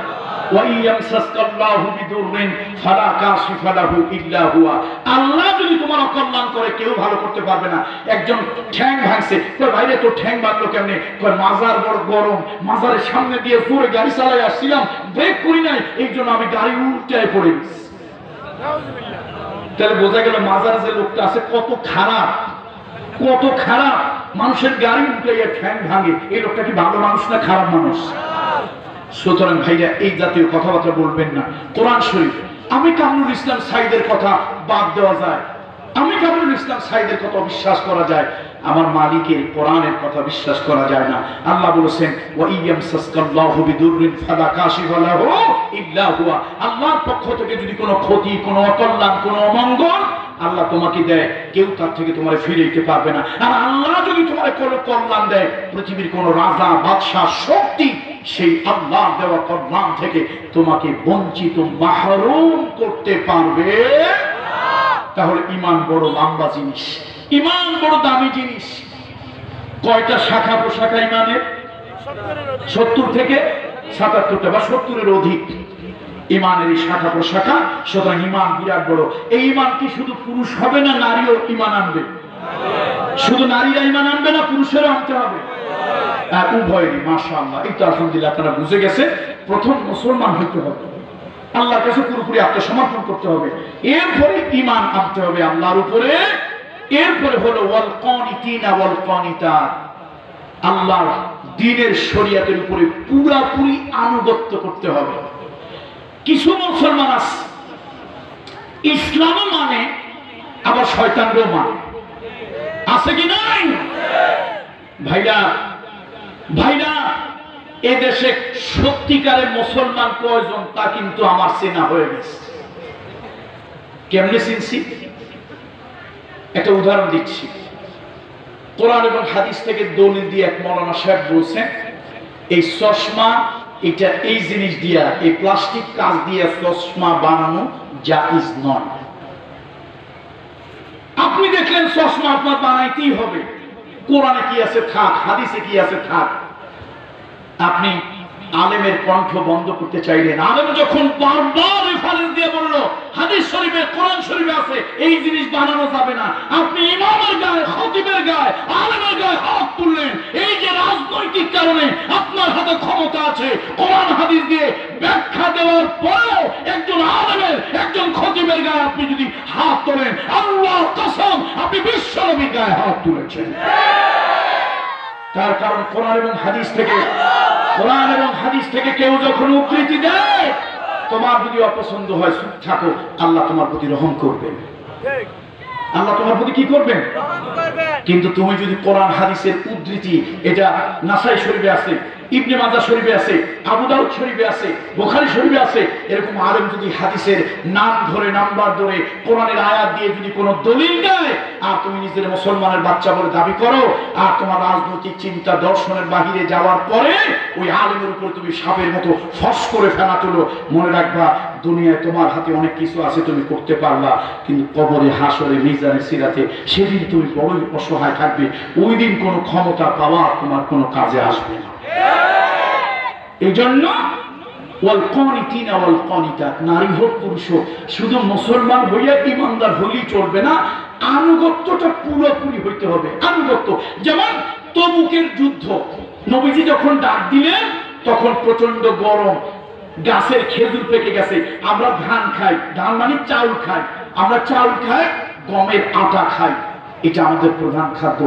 আল্লাহ যদি তোমার অকল্যাণ করে কেউ ভালো করতে পারবে না। একজন ঠ্যাং ভাঙছে, ভাইরে তোর ঠ্যাং ভাঙলো কেমনে? মাজার বড় গরম, মাজারের সামনে দিয়ে জোরে গাড়ি চালাই আসছিলাম, ব্রেক করি নাই, এই জন্য আমি গাড়ি উল্টায় পড়ে গেছি। তাহলে বোঝা গেল মাজার যে লোকটা আছে কত খারাপ, কত খারাপ। মানুষের গাড়ি উল্টাইয়া ঠ্যাং ভাঙে, এই লোকটা কি ভালো মানুষ না খারাপ মানুষ? সুতরাং ভাইরা, এই জাতীয় কথাবার্তা বলবেন না। কোরআন শরীফ, আমি কামরুল ইসলাম সাইদের কথা বাদ দেওয়া যায়, আমি কামরুল ইসলাম সাইদের কথা বিশ্বাস করা যায়, আমার মালিকের কোরআনের কথা বিশ্বাস করা যায় না। আল্লাহ বলেছেন, ওয়া ইয়ামসাসকাল্লাহু বিদুররিন ফালা কাশিফা লাহু ইল্লা হুয়া। আল্লাহর পক্ষ থেকে যদি কোনো ক্ষতি, কোনো অকল্যাণ, কোনো অমঙ্গল আল্লাহ তোমাকে দেয়, কেউ তার থেকে তোমার ফিরে দিতে পারবে না। আর আল্লাহ যদি তোমার কোনো কল্যাণ দেয়, পৃথিবীর কোনো রাজা, বাদশাহ, শক্তি সেই আল্লাহ দেওয়া কল্যাণ থেকে তোমাকে বঞ্চিত, মাহরুম করতে পারবে। তাহলে ঈমান বড় লম্বা জিনিস, ঈমান বড় দামি জিনিস। কয়টা শাখা প্রশাখা ঈমানের? 70 থেকে 77টা বা 70-এর অধিক ঈমানের এই শাখা প্রশাখা। সুতরাং ঈমান বিরাট বড়। এই ঈমান কি শুধু পুরুষ হবে না নারীও ঈমান আনবে? শুধু নারীরা ঈমান আনবে না পুরুষেরও আনতে হবে? উভয়েরই। মাশাআল্লাহ, এই তো আলহামদুলিল্লাহ আপনারা বুঝে গেছে। প্রথম মুসলমান হইতে হবে, আল্লাহর কাছে পুরোপুরি আত্মসমর্পণ করতে হবে, এরপরে ঈমান আনতে হবে আল্লাহর উপরে। এরপরে হলো ওয়াল কানিতিনা ওয়াল কানিতাত, আল্লাহর দ্বীনের শরীয়তের উপরে পুরোপুরি আনুগত্য করতে হবে। কিছু মুসলমান আছে ইসলামও মানে আবার শয়তানও মানে, আছে কি নাই? ভাইরা ভাইরা, এদেশে সত্যিকারের মুসলমান কয়জন তা কিন্তু আমার চেনা হয়ে গেছে। কেমনে চিনছি? একটা উদাহরণ দিচ্ছি। কোরআন এবং হাদিস থেকে দলিল দিয়ে এক মৌলানা সাহেব বলছেন, এই চশমা এটা এই জিনিস দিয়া, এই প্লাস্টিক কাঁচ দিয়ে চশমা বানানো জায়েজ নয়। আপনি দেখলেন চশমা আপনার বানাইতেই হবে, কোরআনে কি আছে থাক, হাদিসে কি আছে থাক। আপনি আলেমের কণ্ঠ বন্ধ করতে চাইলেন, আলেম যখন বারবার রেফারেন্স দিয়ে বলল হাদিস শরীফে কোরআন শরীফে আছে এই জিনিস বানানো যাবে না, আপনি ইমামের গায়ে, খতিবের গায়ে, আলেমের গায়ে হাত তুললেন। এই যে রাজনৈতিক কারণে আপনার হাতে ক্ষমতা আছে, কোরআন হাদিস দিয়ে ব্যাখ্যা দেওয়ার পরেও একজন আলেমের, একজন খতিবের গায়ে আপনি যদি হাত তোলেন, আল্লাহর কসম আপনি বিশ্ব নবীর গায়ে হাত তুলেছেন। তার কারণ কোরআন এবং হাদিস থেকে কেউ যখন উদ্ধৃতি দেয়, তোমার যদি অপছন্দ হয় চুপ থাকো, আল্লাহ তোমার প্রতি রহম করবেন। আল্লাহ তোমার প্রতি কি করবেন? কিন্তু তুমি যদি কোরআন হাদিসের উদ্ধৃতি, এটা নাসাই শরীফে আছে, ইবনে মাজাহ শরীফে আছে, আবু দাউদ শরীফে আছে, বুখারী শরীফে আছে, এরকম আলেম যদি হাদিসের নাম ধরে, নাম্বার ধরে, কোরআনের আয়াত দিয়ে যদি কোনো দলিল দেয়, আর তুমি নিজের মুসলমানের বাচ্চা বলে দাবি করো, আর তোমার রাজনৈতিক চিন্তা দর্শনের বাহিরে যাওয়ার পরে ওই আলেমের উপর তুমি সাপের মতো ফস করে ফেলা তুলো, মনে রাখবা দুনিয়ায় তোমার হাতে অনেক কিছু আছে, তুমি করতে পারবা, কিন্তু কবরে, হাসরে, মিজানে, সিরাতে সেদিন তুমি বড়ই অসহায় থাকবে। ওই দিন কোনো ক্ষমতা পাওয়া তোমার কোনো কাজে আসবে না। এই জন্য নারী হোক পুরুষ হোক, শুধু মুসলমান হইয়া ইমানদার হলেই চলবে না, আনুগত্যটা পুরোপুরি হইতে হবে। আনুগত্য যেমন তবুকের যুদ্ধ, নবীজি যখন ডাক দিলেন তখন প্রচন্ড গরম, গাছের খেজুর পেকে গেছে। আমরা ধান খাই, ধান মানে চাউল খাই, আমরা চাউল খাই, গমের আটা খাই, এটা আমাদের প্রধান খাদ্য।